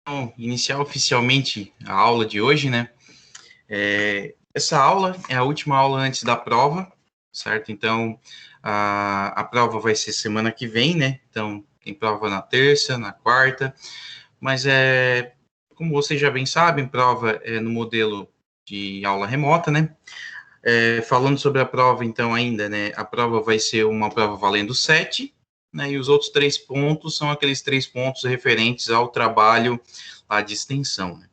Então, iniciar oficialmente a aula de hoje, né? Essa aula é a última aula antes da prova, certo? Então, a prova vai ser semana que vem, né? Então, tem prova na terça, na quarta, mas como vocês já bem sabem, prova é no modelo de aula remota, né? Falando sobre a prova, então, ainda, né? A prova vai ser uma prova valendo 7, né? E os outros 3 pontos são aqueles 3 pontos referentes ao trabalho lá de extensão, né?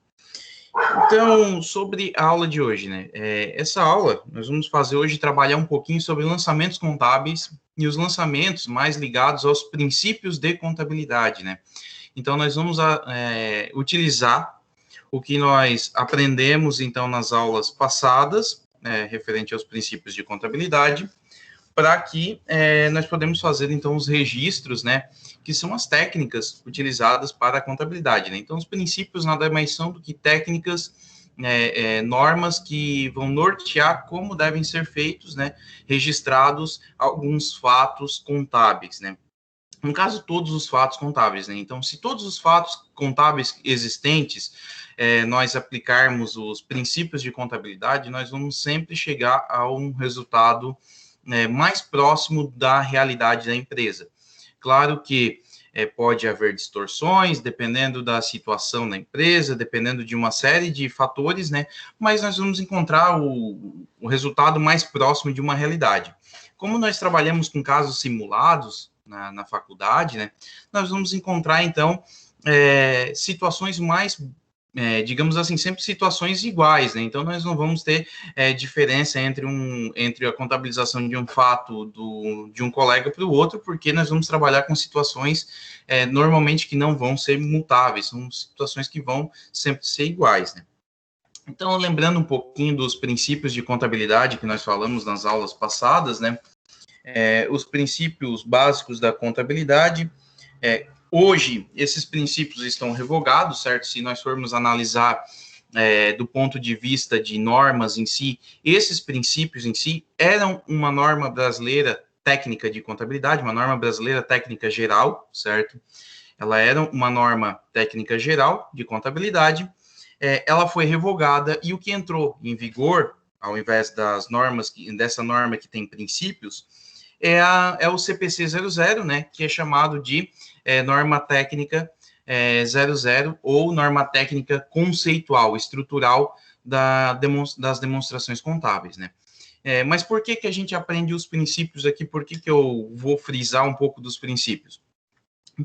Então, sobre a aula de hoje, né? Essa aula, nós vamos fazer hoje trabalhar um pouquinho sobre lançamentos contábeis e os lançamentos mais ligados aos princípios de contabilidade, né? Então, nós vamos utilizar o que nós aprendemos, então, nas aulas passadas, referente aos princípios de contabilidade, para que nós podemos fazer, então, os registros, né, que são as técnicas utilizadas para a contabilidade, né? Então, os princípios nada mais são do que técnicas, normas que vão nortear como devem ser feitos, né, registrados alguns fatos contábeis, né? No caso, todos os fatos contábeis, né? Então, se todos os fatos contábeis existentes, nós aplicarmos os princípios de contabilidade, nós vamos sempre chegar a um resultado mais próximo da realidade da empresa. Claro que pode haver distorções, dependendo da situação da empresa, dependendo de uma série de fatores, né? Mas nós vamos encontrar o resultado mais próximo de uma realidade. Como nós trabalhamos com casos simulados na faculdade, né? Nós vamos encontrar, então, situações mais digamos assim, sempre situações iguais, né? Então, nós não vamos ter diferença entre a contabilização de um fato de um colega para o outro, porque nós vamos trabalhar com situações normalmente que não vão ser mutáveis, são situações que vão sempre ser iguais, né? Então, lembrando um pouquinho dos princípios de contabilidade que nós falamos nas aulas passadas, né? Os princípios básicos da contabilidade, hoje, esses princípios estão revogados, certo? Se nós formos analisar do ponto de vista de normas em si, esses princípios em si eram uma norma brasileira técnica de contabilidade, uma norma brasileira técnica geral, certo? Ela era uma norma técnica geral de contabilidade, ela foi revogada e o que entrou em vigor, ao invés dessa norma que tem princípios, o CPC 00, né, que é chamado de norma técnica 00 ou norma técnica conceitual, estrutural das demonstrações contábeis, né. Mas por que a gente aprende os princípios aqui? Por que eu vou frisar um pouco dos princípios?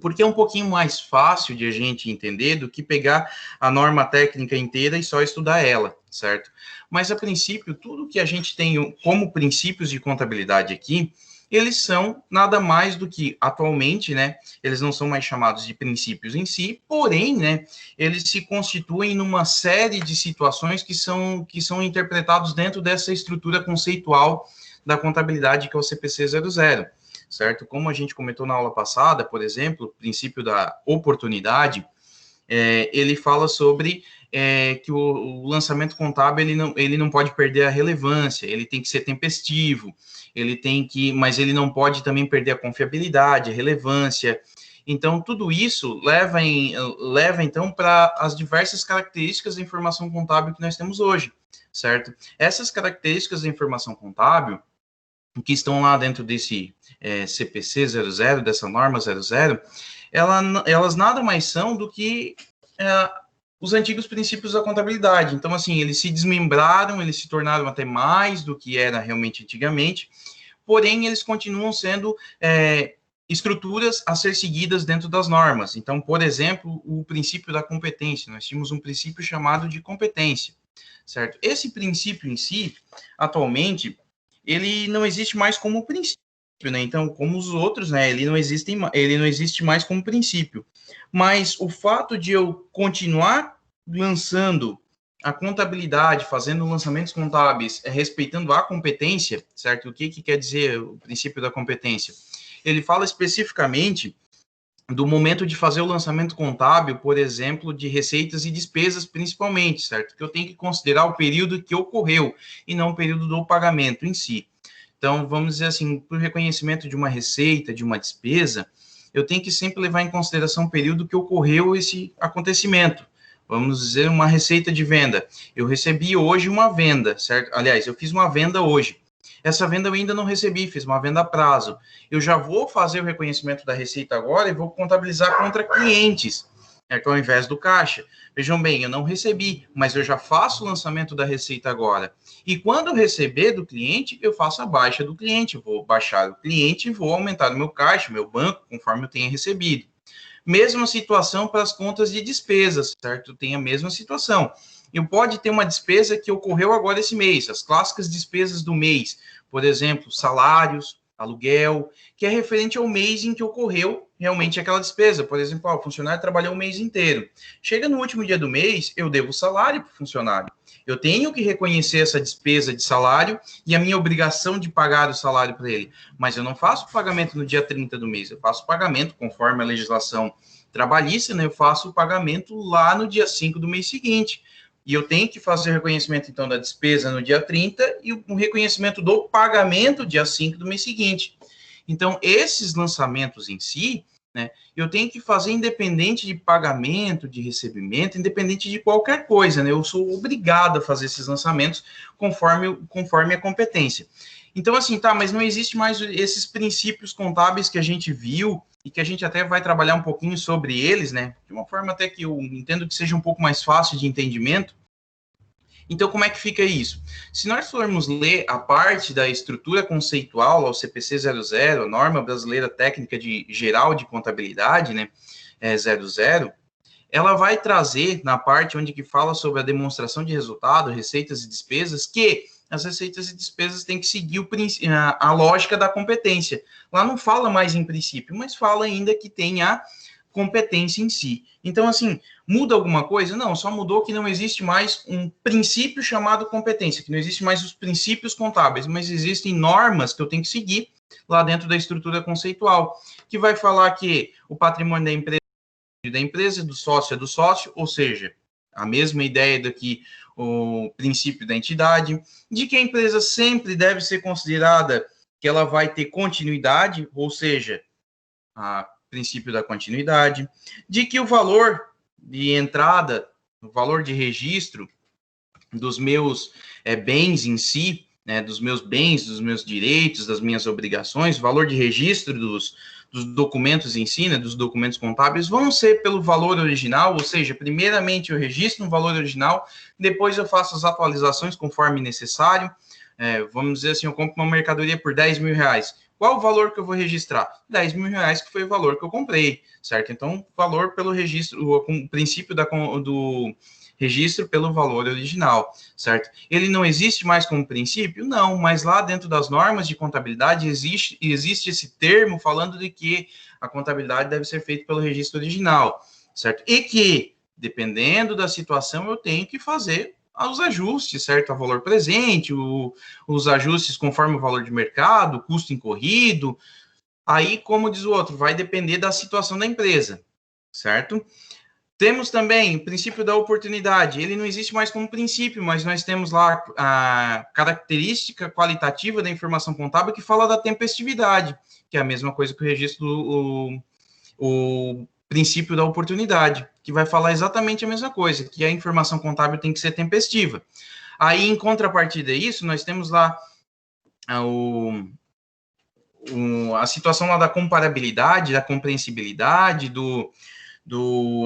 Porque é um pouquinho mais fácil de a gente entender do que pegar a norma técnica inteira e só estudar ela, certo? Mas, a princípio, tudo que a gente tem como princípios de contabilidade aqui, eles são nada mais do que, atualmente, né, eles não são mais chamados de princípios em si, porém, né, eles se constituem numa série de situações que são interpretados dentro dessa estrutura conceitual da contabilidade, que é o CPC 00. Certo? Como a gente comentou na aula passada, por exemplo, o princípio da oportunidade, ele fala sobre que o lançamento contábil ele não pode perder a relevância, ele tem que ser tempestivo, mas ele não pode também perder a confiabilidade, a relevância. Então, tudo isso leva então, para as diversas características da informação contábil que nós temos hoje, certo? Essas características da informação contábil, que estão lá dentro desse CPC 00, dessa norma 00, elas nada mais são do que os antigos princípios da contabilidade. Então, assim, eles se desmembraram, eles se tornaram até mais do que era realmente antigamente, porém, eles continuam sendo estruturas a ser seguidas dentro das normas. Então, por exemplo, o princípio da competência. Nós tínhamos um princípio chamado de competência, certo? Esse princípio em si, atualmente, ele não existe mais como princípio, né? Então, como os outros, né, ele não existe mais como princípio. Mas o fato de eu continuar lançando a contabilidade, fazendo lançamentos contábeis, respeitando a competência, certo? O que quer dizer o princípio da competência? Ele fala especificamente do momento de fazer o lançamento contábil, por exemplo, de receitas e despesas, principalmente, certo? Que eu tenho que considerar o período que ocorreu e não o período do pagamento em si. Então, vamos dizer assim, para o reconhecimento de uma receita, de uma despesa, eu tenho que sempre levar em consideração o período que ocorreu esse acontecimento. Vamos dizer, uma receita de venda. Eu recebi hoje uma venda, certo? Aliás, eu fiz uma venda hoje. Essa venda eu ainda não recebi, fiz uma venda a prazo. Eu já vou fazer o reconhecimento da receita agora e vou contabilizar contra clientes, ao invés do caixa. Vejam bem, eu não recebi, mas eu já faço o lançamento da receita agora. E quando eu receber do cliente, eu faço a baixa do cliente. Vou baixar o cliente e vou aumentar o meu caixa, meu banco, conforme eu tenha recebido. Mesma situação para as contas de despesas, certo? Tem a mesma situação. Eu pode ter uma despesa que ocorreu agora esse mês, as clássicas despesas do mês, por exemplo, salários, aluguel, que é referente ao mês em que ocorreu realmente aquela despesa. Por exemplo, o funcionário trabalhou o mês inteiro. Chega no último dia do mês, eu devo salário para o funcionário. Eu tenho que reconhecer essa despesa de salário e a minha obrigação de pagar o salário para ele. Mas eu não faço o pagamento no dia 30 do mês, eu faço o pagamento conforme a legislação trabalhista, né? Eu faço o pagamento lá no dia 5 do mês seguinte. E eu tenho que fazer o reconhecimento, então, da despesa no dia 30 e o reconhecimento do pagamento dia 5 do mês seguinte. Então, esses lançamentos em si, né, eu tenho que fazer independente de pagamento, de recebimento, independente de qualquer coisa, né? Eu sou obrigado a fazer esses lançamentos conforme a competência. Então, assim, tá, mas não existe mais esses princípios contábeis que a gente viu e que a gente até vai trabalhar um pouquinho sobre eles, né? De uma forma até que eu entendo que seja um pouco mais fácil de entendimento. Então, como é que fica isso? Se nós formos ler a parte da estrutura conceitual ao CPC 00, a Norma Brasileira Técnica Geral de Contabilidade, né, 00, ela vai trazer na parte onde que fala sobre a demonstração de resultado, receitas e despesas, que as receitas e despesas têm que seguir a lógica da competência. Lá não fala mais em princípio, mas fala ainda que tem a competência em si. Então, assim, muda alguma coisa? Não, só mudou que não existe mais um princípio chamado competência, que não existe mais os princípios contábeis, mas existem normas que eu tenho que seguir lá dentro da estrutura conceitual, que vai falar que o patrimônio da empresa, do sócio é do sócio, ou seja, a mesma ideia do que o princípio da entidade, de que a empresa sempre deve ser considerada que ela vai ter continuidade, ou seja, a princípio da continuidade, de que o valor de entrada, o valor de registro dos meus bens em si, né, dos meus bens, dos meus direitos, das minhas obrigações, o valor de registro dos documentos em si, né, dos documentos contábeis, vão ser pelo valor original, ou seja, primeiramente eu registro no valor original, depois eu faço as atualizações conforme necessário. Vamos dizer assim, eu compro uma mercadoria por 10 mil reais. Qual o valor que eu vou registrar? 10 mil reais, que foi o valor que eu comprei, certo? Então, valor pelo registro, o princípio do registro pelo valor original, certo? Ele não existe mais como princípio? Não, mas lá dentro das normas de contabilidade existe esse termo falando de que a contabilidade deve ser feita pelo registro original, certo? E que, dependendo da situação, eu tenho que fazer os ajustes, certo? A valor presente, os ajustes conforme o valor de mercado, custo incorrido. Aí, como diz o outro, vai depender da situação da empresa, certo? Temos também o princípio da oportunidade. Ele não existe mais como princípio, mas nós temos lá a característica qualitativa da informação contábil que fala da tempestividade, que é a mesma coisa que o registro, o princípio da oportunidade, que vai falar exatamente a mesma coisa, que a informação contábil tem que ser tempestiva. Aí, em contrapartida a isso, nós temos lá a situação lá da comparabilidade, da compreensibilidade,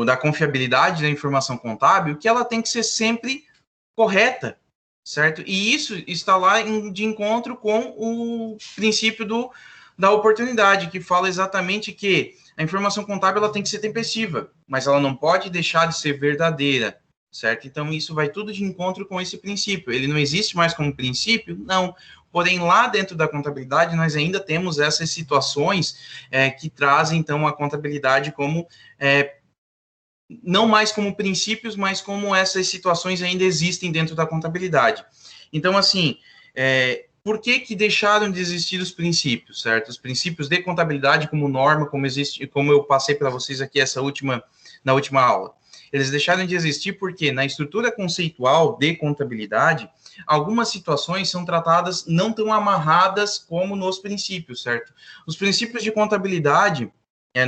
da confiabilidade da informação contábil, que ela tem que ser sempre correta, certo? E isso está lá de encontro com o princípio da oportunidade, que fala exatamente que a informação contábil ela tem que ser tempestiva, mas ela não pode deixar de ser verdadeira, certo? Então, isso vai tudo de encontro com esse princípio. Ele não existe mais como princípio? Não. Porém, lá dentro da contabilidade, nós ainda temos essas situações que trazem, então, a contabilidade como não mais como princípios, mas como essas situações ainda existem dentro da contabilidade. Então, assim, por que deixaram de existir os princípios, certo? Os princípios de contabilidade como norma, como eu passei para vocês aqui na última aula. Eles deixaram de existir porque na estrutura conceitual de contabilidade, algumas situações são tratadas não tão amarradas como nos princípios, certo? Os princípios de contabilidade,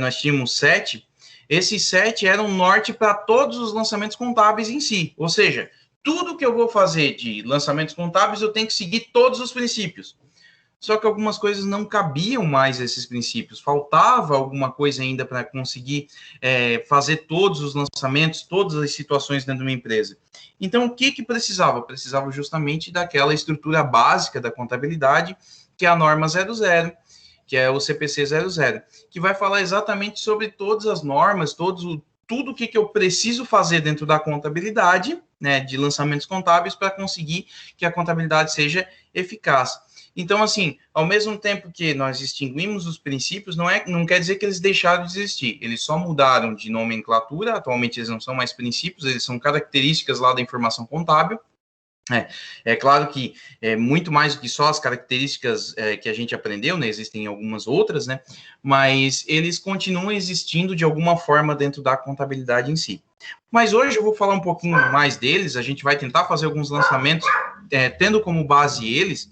nós tínhamos 7, esses 7 eram norte para todos os lançamentos contábeis em si. Ou seja, tudo que eu vou fazer de lançamentos contábeis, eu tenho que seguir todos os princípios. Só que algumas coisas não cabiam mais a esses princípios, faltava alguma coisa ainda para conseguir fazer todos os lançamentos, todas as situações dentro de uma empresa. Então, o que precisava? Precisava justamente daquela estrutura básica da contabilidade, que é a norma 00, que é o CPC 00, que vai falar exatamente sobre todas as normas, tudo o que eu preciso fazer dentro da contabilidade, né, de lançamentos contábeis, para conseguir que a contabilidade seja eficaz. Então, assim, ao mesmo tempo que nós extinguimos os princípios, não quer dizer que eles deixaram de existir. Eles só mudaram de nomenclatura. Atualmente eles não são mais princípios, eles são características lá da informação contábil. É claro que é muito mais do que só as características que a gente aprendeu, né? Existem algumas outras, né? Mas eles continuam existindo de alguma forma dentro da contabilidade em si. Mas hoje eu vou falar um pouquinho mais deles, a gente vai tentar fazer alguns lançamentos tendo como base eles,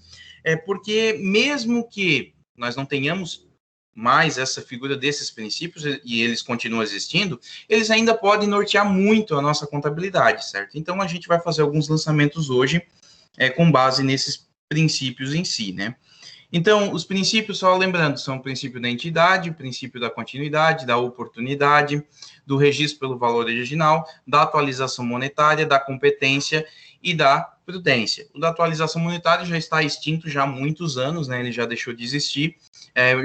porque mesmo que nós não tenhamos mais essa figura desses princípios e eles continuam existindo, eles ainda podem nortear muito a nossa contabilidade, certo? Então a gente vai fazer alguns lançamentos hoje com base nesses princípios em si, né? Então, os princípios, só lembrando, são o princípio da entidade, o princípio da continuidade, da oportunidade, do registro pelo valor original, da atualização monetária, da competência e da prudência. O da atualização monetária já está extinto já há muitos anos, né? Ele já deixou de existir,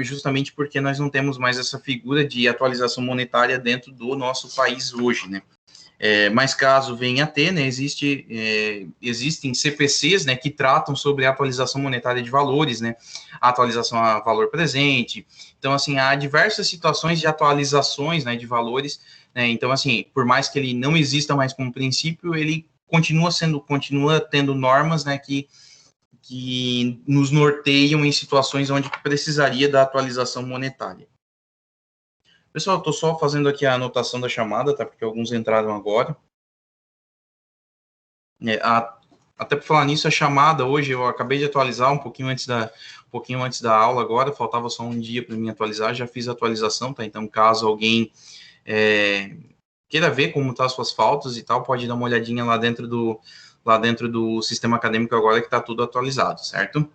justamente porque nós não temos mais essa figura de atualização monetária dentro do nosso país hoje, né? Mas caso venha a ter, né, existem CPCs, né, que tratam sobre a atualização monetária de valores, né, a atualização a valor presente. Então, assim, há diversas situações de atualizações, né, de valores, né, então, assim, por mais que ele não exista mais como princípio, ele continua tendo normas, né, que nos norteiam em situações onde precisaria da atualização monetária. Pessoal, estou só fazendo aqui a anotação da chamada, tá? Porque alguns entraram agora. Até por falar nisso, a chamada hoje eu acabei de atualizar um pouquinho antes da aula agora, faltava só um dia para mim atualizar, já fiz a atualização, tá? Então, caso alguém queira ver como estão as suas faltas e tal, pode dar uma olhadinha lá dentro do sistema acadêmico agora que está tudo atualizado, certo?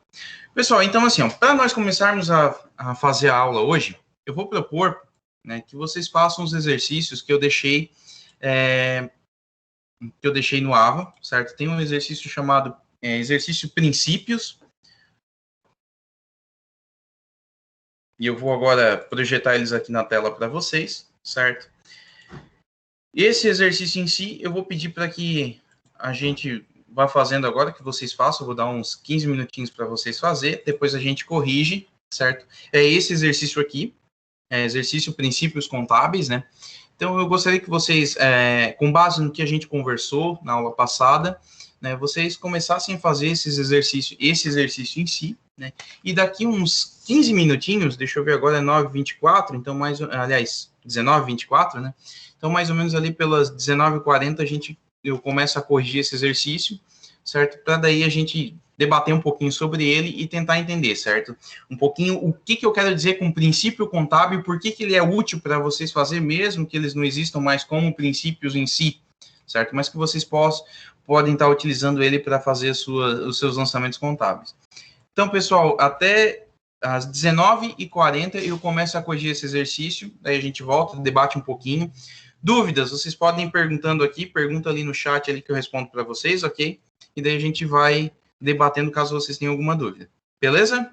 Pessoal, então assim, para nós começarmos a fazer a aula hoje, eu vou propor, né, que vocês façam os exercícios que eu deixei no AVA, certo? Tem um exercício chamado exercício princípios, e eu vou agora projetar eles aqui na tela para vocês, certo? Esse exercício em si, eu vou pedir para que a gente vá fazendo agora, que vocês façam, eu vou dar uns 15 minutinhos para vocês fazer, depois a gente corrige, certo? É esse exercício aqui, exercício princípios contábeis, né? Então, eu gostaria que vocês, com base no que a gente conversou na aula passada, né, vocês começassem a fazer esse exercício em si, né, e daqui uns 15 minutinhos, deixa eu ver agora, é 9h24, então aliás, 19h24, né, então mais ou menos ali pelas 19h40 eu começo a corrigir esse exercício, certo, para daí a gente debater um pouquinho sobre ele e tentar entender, certo? Um pouquinho o que eu quero dizer com princípio contábil, por que ele é útil para vocês fazer, mesmo que eles não existam mais como princípios em si, certo? Mas que vocês podem estar utilizando ele para fazer os seus lançamentos contábeis. Então, pessoal, até às 19h40 eu começo a corrigir esse exercício, daí a gente volta, debate um pouquinho. Dúvidas, vocês podem ir perguntando aqui, pergunta ali no chat ali que eu respondo para vocês, ok? E daí a gente vai debatendo caso vocês tenham alguma dúvida. Beleza?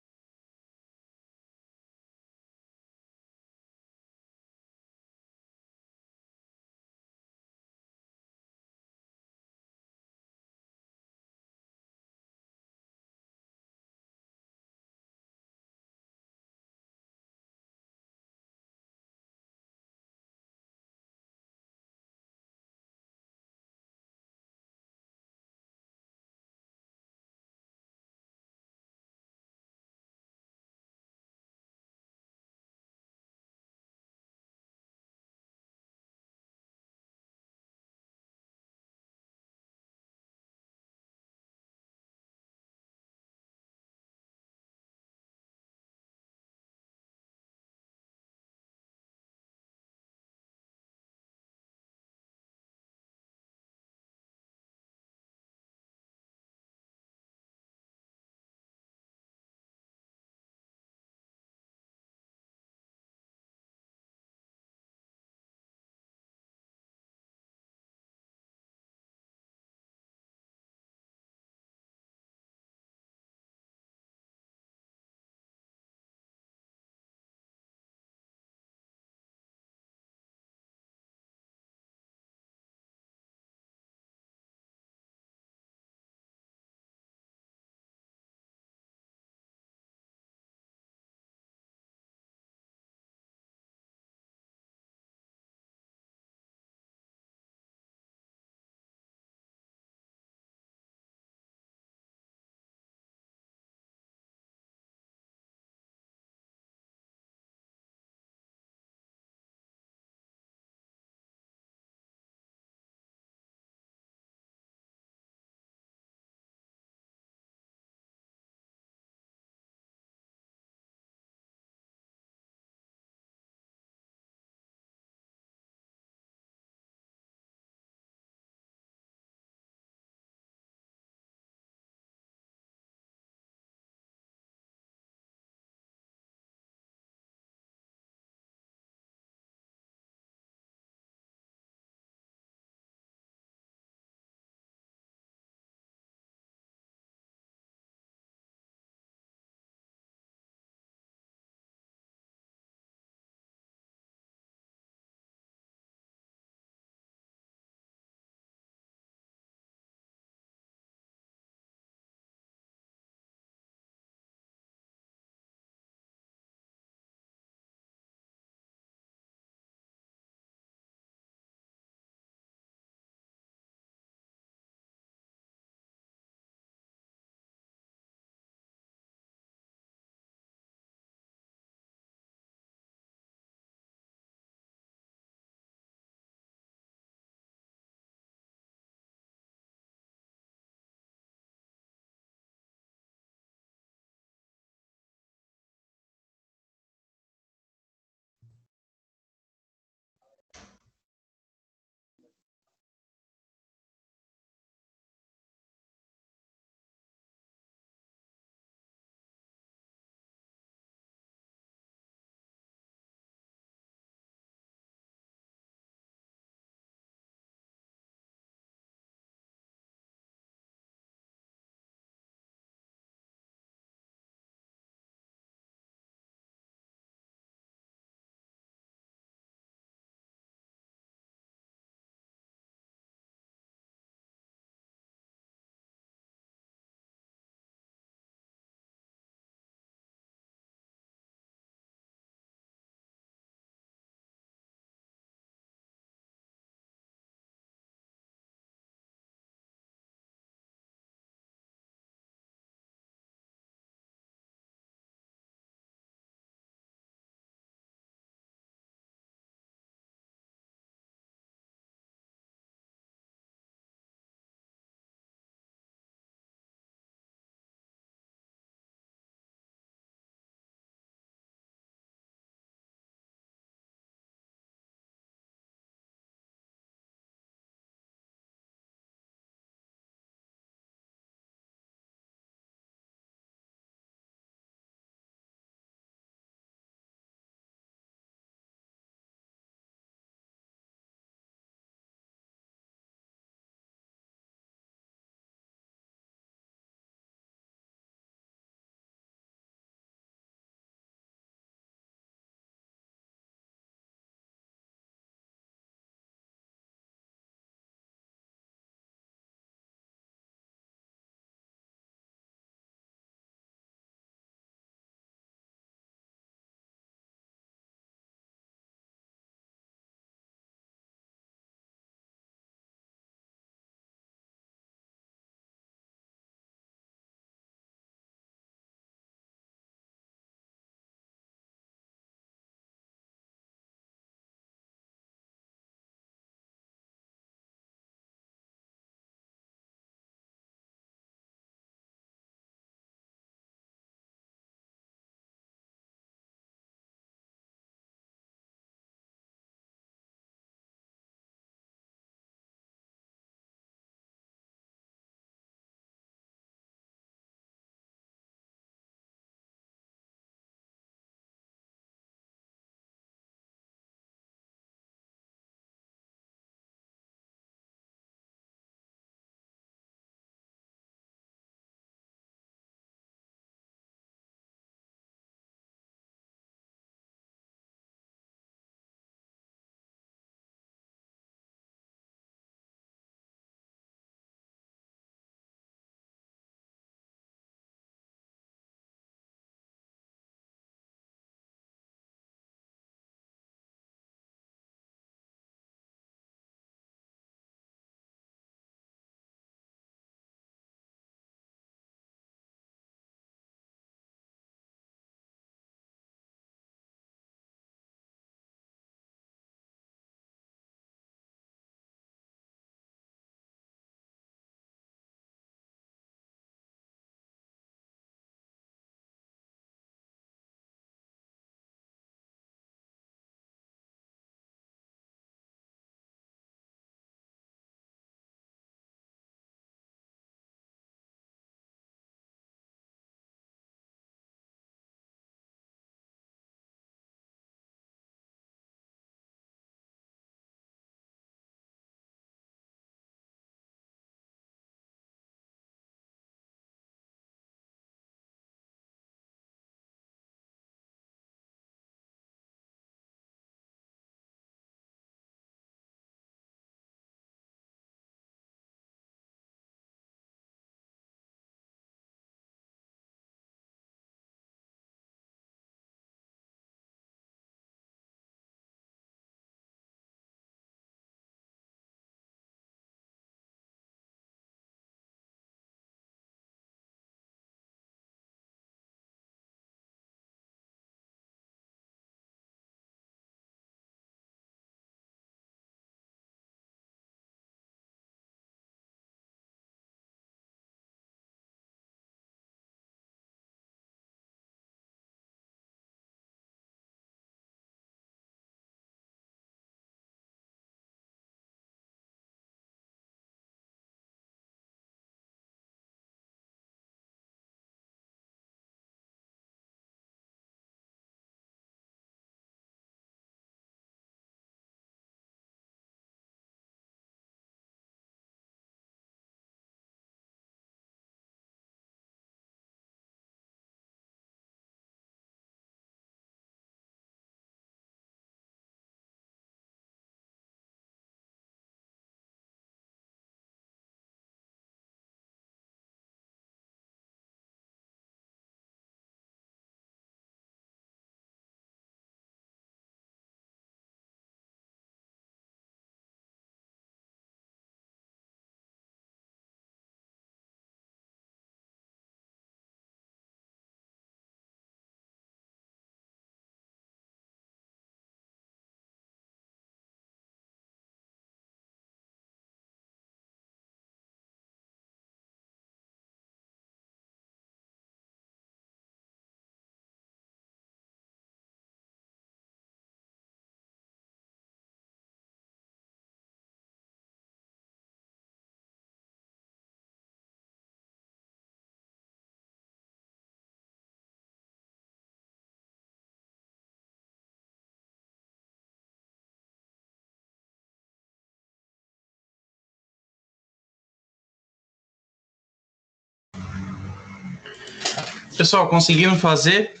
Pessoal, conseguiram fazer?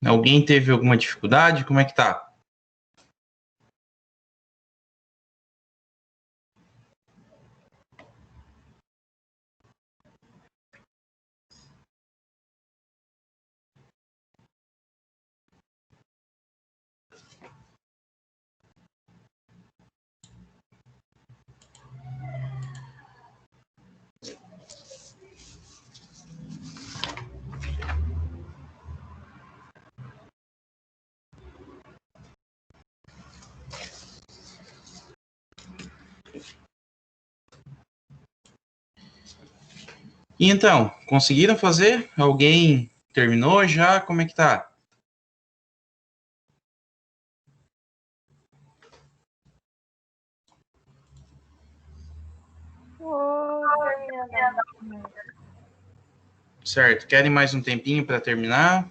Alguém teve alguma dificuldade? Como é que tá? E então, conseguiram fazer? Alguém terminou já? Como é que tá? Tô terminando. Certo. Querem mais um tempinho para terminar?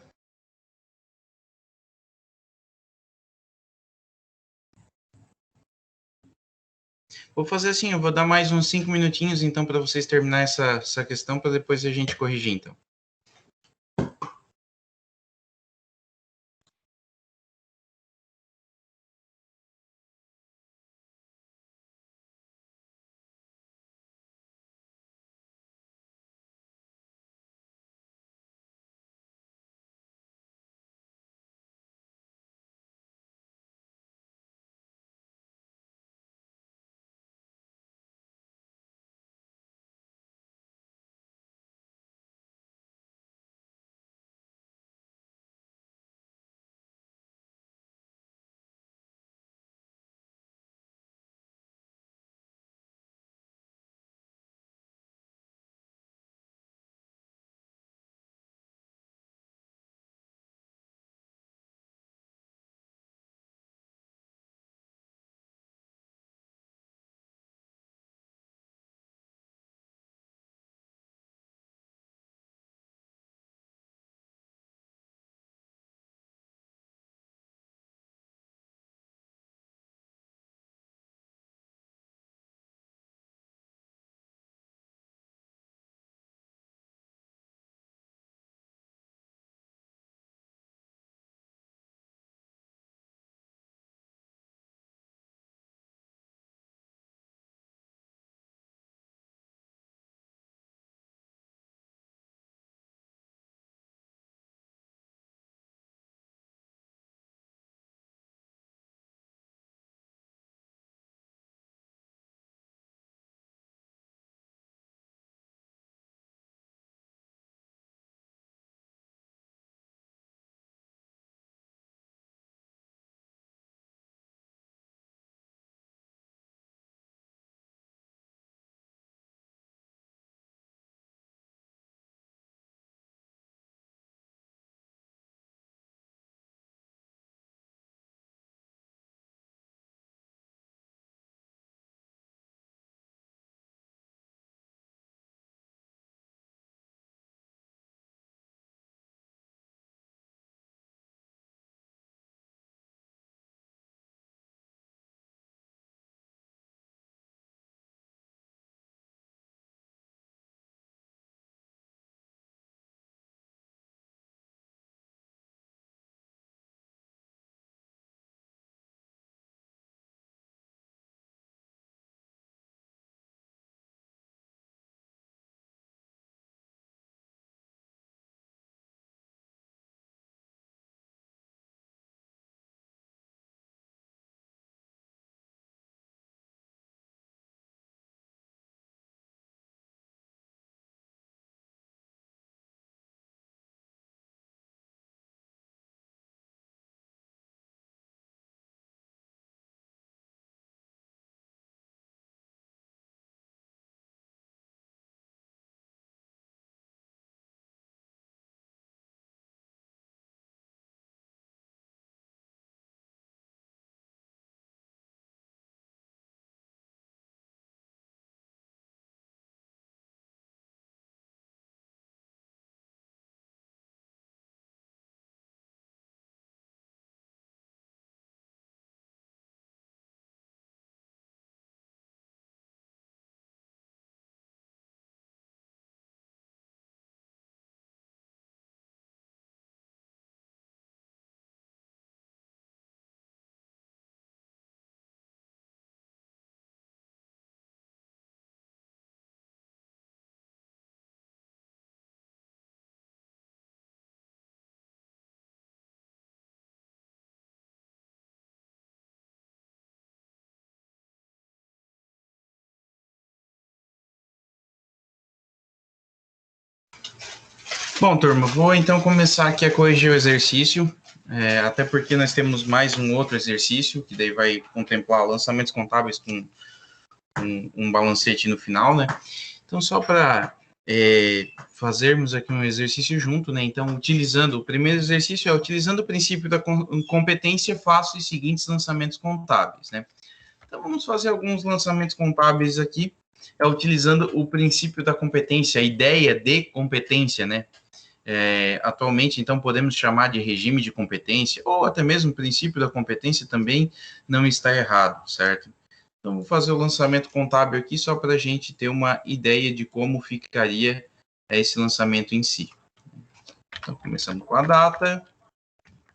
Vou fazer assim, eu vou dar mais uns 5 minutinhos então para vocês terminar essa questão para depois a gente corrigir então. Bom, turma, vou então começar aqui a corrigir o exercício, até porque nós temos mais um outro exercício, que daí vai contemplar lançamentos contábeis com um balancete no final, né? Então, só para fazermos aqui um exercício junto, né? Então, o primeiro exercício é utilizando o princípio da competência, faço os seguintes lançamentos contábeis, né? Então, vamos fazer alguns lançamentos contábeis aqui, utilizando o princípio da competência, a ideia de competência, né? Atualmente, então, podemos chamar de regime de competência, ou até mesmo o princípio da competência também não está errado, certo? Então, vou fazer o lançamento contábil aqui só para a gente ter uma ideia de como ficaria esse lançamento em si. Então, começando com a data,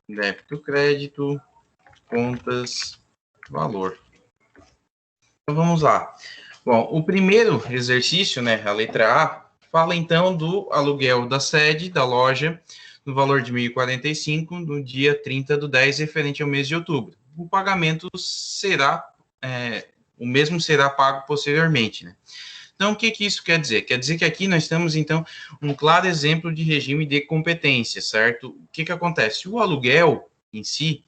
débito, crédito, contas, valor. Então, vamos lá. Bom, o primeiro exercício, né, a letra A, fala então do aluguel da sede da loja no valor de 1.045 no dia 30/10, referente ao mês de outubro. O pagamento será, o mesmo será pago posteriormente, né? Então, o que isso quer dizer? Quer dizer que aqui nós temos, então, um claro exemplo de regime de competência, certo? O que acontece? O aluguel em si,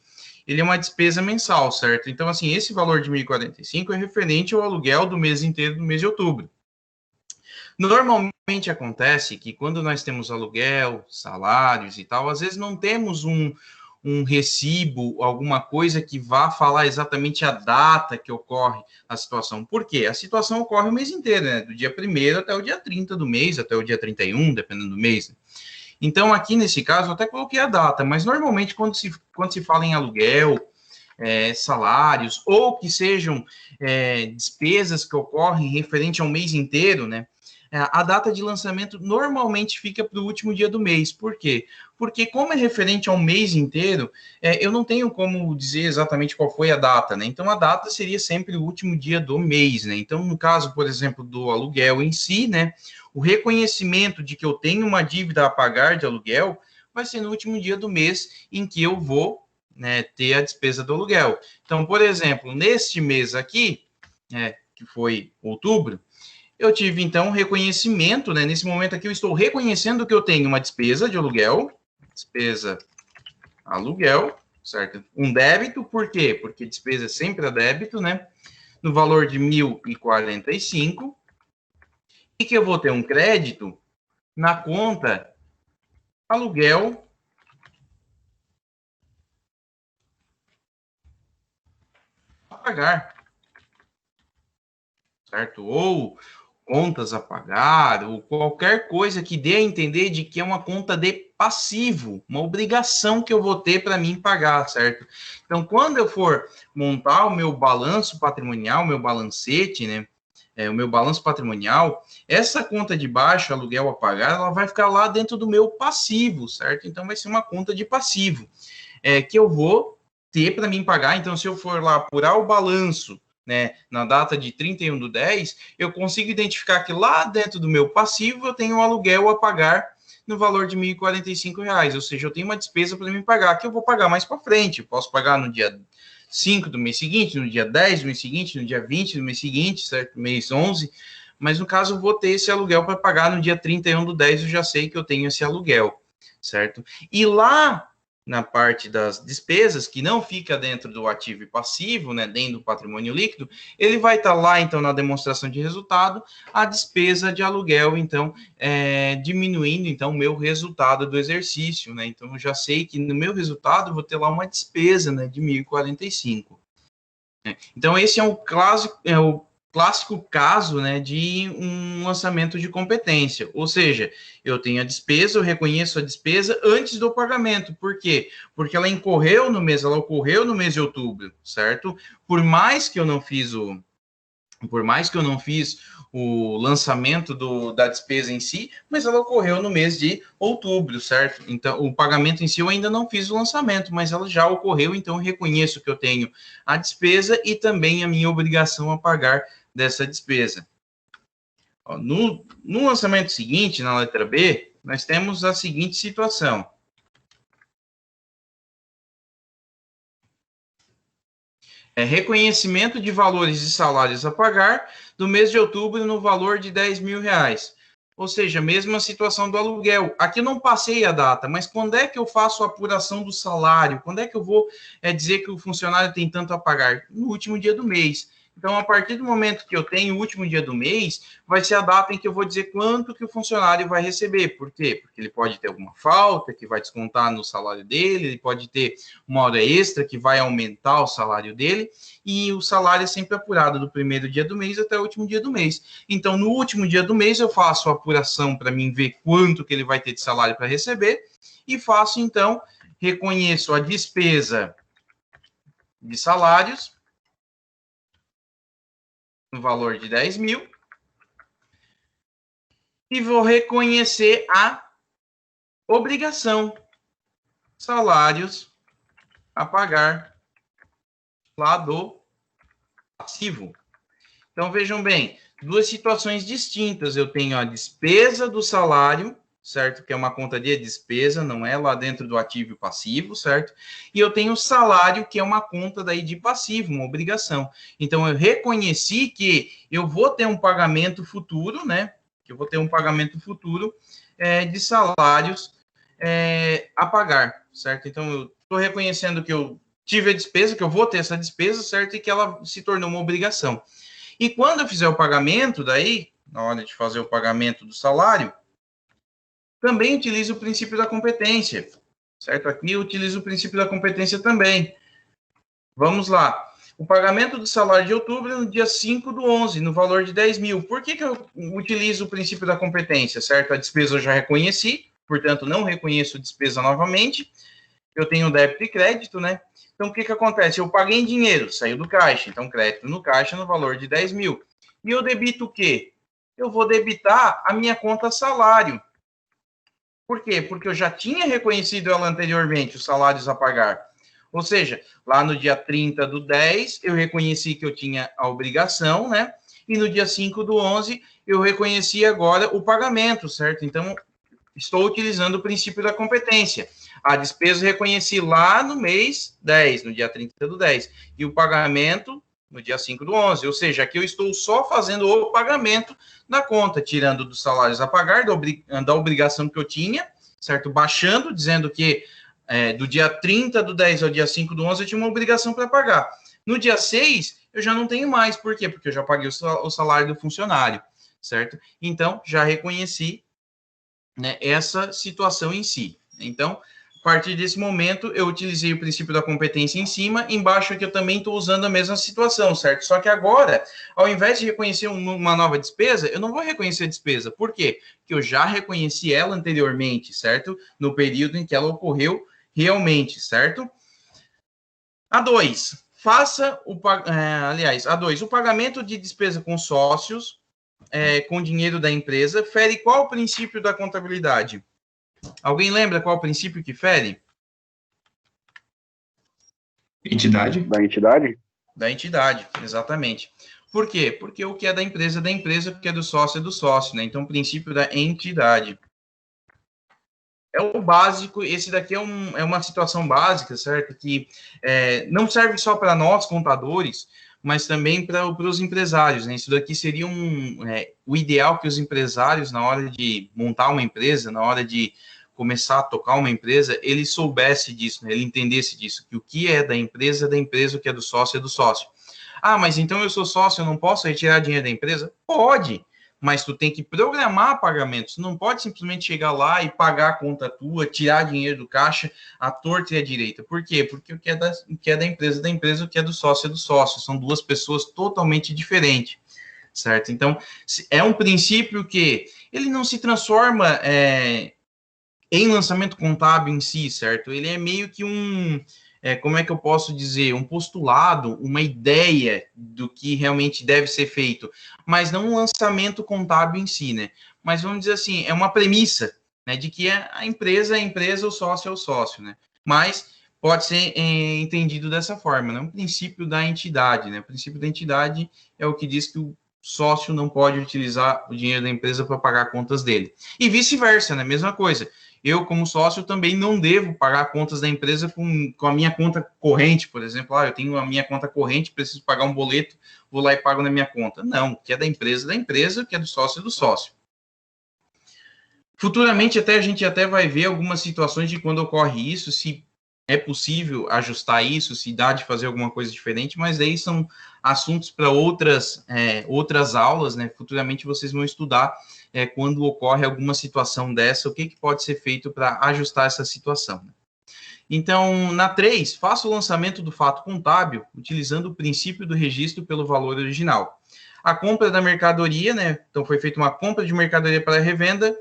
ele é uma despesa mensal, certo? Então, assim, esse valor de 1.045 é referente ao aluguel do mês inteiro do mês de outubro. Normalmente acontece que quando nós temos aluguel, salários e tal, às vezes não temos um recibo, alguma coisa que vá falar exatamente a data que ocorre a situação. Por quê? A situação ocorre o mês inteiro, né? Do dia 1º até o dia 30 do mês, até o dia 31, dependendo do mês. Né? Então, aqui nesse caso, eu até coloquei a data, mas normalmente quando se fala em aluguel, salários, ou que sejam despesas que ocorrem referente ao mês inteiro, né? A data de lançamento normalmente fica para o último dia do mês. Por quê? Porque, como é referente ao mês inteiro, eu não tenho como dizer exatamente qual foi a data, né? Então, a data seria sempre o último dia do mês, né? Então, no caso, por exemplo, do aluguel em si, né? O reconhecimento de que eu tenho uma dívida a pagar de aluguel vai ser no último dia do mês em que eu vou, né, ter a despesa do aluguel. Então, por exemplo, neste mês aqui, que foi outubro, eu tive, então, um reconhecimento, né? Nesse momento aqui, eu estou reconhecendo que eu tenho uma despesa de aluguel, certo? Um débito, por quê? Porque despesa sempre é débito, né? No valor de 1.045, e que eu vou ter um crédito na conta aluguel a pagar, certo? Ou contas a pagar, ou qualquer coisa que dê a entender de que é uma conta de passivo, uma obrigação que eu vou ter para mim pagar, certo? Então, quando eu for montar o meu balanço patrimonial, meu balancete, né? O meu balanço patrimonial, essa conta de baixo, aluguel a pagar, ela vai ficar lá dentro do meu passivo, certo? Então, vai ser uma conta de passivo, que eu vou ter para mim pagar. Então, se eu for lá apurar o balanço, né, na data de 31/10, eu consigo identificar que lá dentro do meu passivo eu tenho um aluguel a pagar no valor de R$ 1.045, ou seja, eu tenho uma despesa para me pagar, que eu vou pagar mais para frente. Eu posso pagar no dia 5 do mês seguinte, no dia 10 do mês seguinte, no dia 20 do mês seguinte, certo? Mês 11, mas no caso eu vou ter esse aluguel para pagar no dia 31/10, eu já sei que eu tenho esse aluguel, certo? E lá na parte das despesas, que não fica dentro do ativo e passivo, né, dentro do patrimônio líquido, ele vai estar lá, então, na demonstração de resultado, a despesa de aluguel, então, diminuindo, então, o meu resultado do exercício, né, então, eu já sei que no meu resultado eu vou ter lá uma despesa, né, de 1.045. Então, esse é o clássico caso, né, de um lançamento de competência, ou seja, eu tenho a despesa, eu reconheço a despesa antes do pagamento. Por quê? Porque ela ocorreu no mês de outubro, certo? Por mais que eu não fiz o lançamento da despesa em si, mas ela ocorreu no mês de outubro, certo? Então, o pagamento em si eu ainda não fiz o lançamento, mas ela já ocorreu, então eu reconheço que eu tenho a despesa e também a minha obrigação a pagar dessa despesa. Ó, no lançamento seguinte, na letra B, nós temos a seguinte situação. Reconhecimento de valores de salários a pagar do mês de outubro no valor de R$ 10.000. Ou seja, mesma situação do aluguel. Aqui eu não passei a data, mas quando é que eu faço a apuração do salário? Quando é que eu vou dizer que o funcionário tem tanto a pagar? No último dia do mês. Então, a partir do momento que eu tenho o último dia do mês, vai ser a data em que eu vou dizer quanto que o funcionário vai receber. Por quê? Porque ele pode ter alguma falta que vai descontar no salário dele, ele pode ter uma hora extra que vai aumentar o salário dele, e o salário é sempre apurado do primeiro dia do mês até o último dia do mês. Então, no último dia do mês, eu faço a apuração para mim ver quanto que ele vai ter de salário para receber, e faço, então, reconheço a despesa de salários, no valor de 10 mil, e vou reconhecer a obrigação, salários a pagar lá do passivo. Então, vejam bem, duas situações distintas. Eu tenho a despesa do salário, certo? Que é uma conta de despesa, não é lá dentro do ativo e passivo, certo? E eu tenho o salário, que é uma conta daí de passivo, uma obrigação. Então, eu reconheci que eu vou ter um pagamento futuro, né? Que eu vou ter um pagamento futuro de salários a pagar, certo? Então, eu estou reconhecendo que eu tive a despesa, que eu vou ter essa despesa, certo? E que ela se tornou uma obrigação. E quando eu fizer o pagamento, daí, na hora de fazer o pagamento do salário, também utilizo o princípio da competência, certo? Aqui eu utilizo o princípio da competência também. Vamos lá. O pagamento do salário de outubro é no dia 5/11, no valor de 10 mil. Por que eu utilizo o princípio da competência, certo? A despesa eu já reconheci, portanto, não reconheço despesa novamente. Eu tenho débito e crédito, né? Então, o que acontece? Eu paguei em dinheiro, saiu do caixa. Então, crédito no caixa no valor de 10 mil. E eu debito o quê? Eu vou debitar a minha conta salário. Por quê? Porque eu já tinha reconhecido ela anteriormente, os salários a pagar. Ou seja, lá no dia 30/10, eu reconheci que eu tinha a obrigação, né? E no dia 5/11, eu reconheci agora o pagamento, certo? Então, estou utilizando o princípio da competência. A despesa eu reconheci lá no mês 10, no dia 30/10, e o pagamento no dia 5/11, ou seja, aqui eu estou só fazendo o pagamento da conta, tirando dos salários a pagar, da obrigação que eu tinha, certo? Baixando, dizendo que do dia 30/10 ao dia 5/11 eu tinha uma obrigação para pagar. No dia 6, eu já não tenho mais, por quê? Porque eu já paguei o salário do funcionário, certo? Então, já reconheci, né, essa situação em si. Então, a partir desse momento, eu utilizei o princípio da competência em cima, embaixo que eu também estou usando a mesma situação, certo? Só que agora, ao invés de reconhecer uma nova despesa, eu não vou reconhecer a despesa. Por quê? Porque eu já reconheci ela anteriormente, certo? No período em que ela ocorreu realmente, certo? A2, A2, o pagamento de despesa com sócios, com dinheiro da empresa, fere qual princípio da contabilidade? Alguém lembra qual princípio que fere? Entidade? Da entidade? Da entidade, exatamente. Por quê? Porque o que é da empresa, o que é do sócio, né? Então, o princípio da entidade. É o básico, esse daqui é uma situação básica, certo? Que não serve só para nós, contadores, mas também para os empresários, né? Isso daqui seria o ideal que os empresários, na hora de montar uma empresa, na hora de começar a tocar uma empresa, ele soubesse disso, né? Ele entendesse disso, que o que é da empresa, o que é do sócio é do sócio. Ah, mas então eu sou sócio, eu não posso retirar dinheiro da empresa? Pode, mas tu tem que programar pagamentos, não pode simplesmente chegar lá e pagar a conta tua, tirar dinheiro do caixa, à torta e à direita. Por quê? Porque o que é da empresa, o que é do sócio, são duas pessoas totalmente diferentes, certo? Então, é um princípio que ele não se transforma em lançamento contábil em si, certo? Ele é meio que como é que eu posso dizer, um postulado, uma ideia do que realmente deve ser feito, mas não um lançamento contábil em si, né? Mas vamos dizer assim, é uma premissa, né, de que a empresa é a empresa, o sócio é o sócio, né? Mas pode ser entendido dessa forma, né? Um princípio da entidade, né? O princípio da entidade é o que diz que o sócio não pode utilizar o dinheiro da empresa para pagar contas dele. E vice-versa, né? Mesma coisa. Eu, como sócio, também não devo pagar contas da empresa com a minha conta corrente, por exemplo. Eu tenho a minha conta corrente, preciso pagar um boleto, vou lá e pago na minha conta. Não, o que é da empresa, o que é do sócio, é do sócio. Futuramente, a gente até vai ver algumas situações de quando ocorre isso, se é possível ajustar isso, se dá de fazer alguma coisa diferente, mas aí são assuntos para outras aulas, né? Futuramente vocês vão estudar quando ocorre alguma situação dessa, o que pode ser feito para ajustar essa situação. Né? Então, na 3, faça o lançamento do fato contábil utilizando o princípio do registro pelo valor original. A compra da mercadoria, né? Então, foi feita uma compra de mercadoria para revenda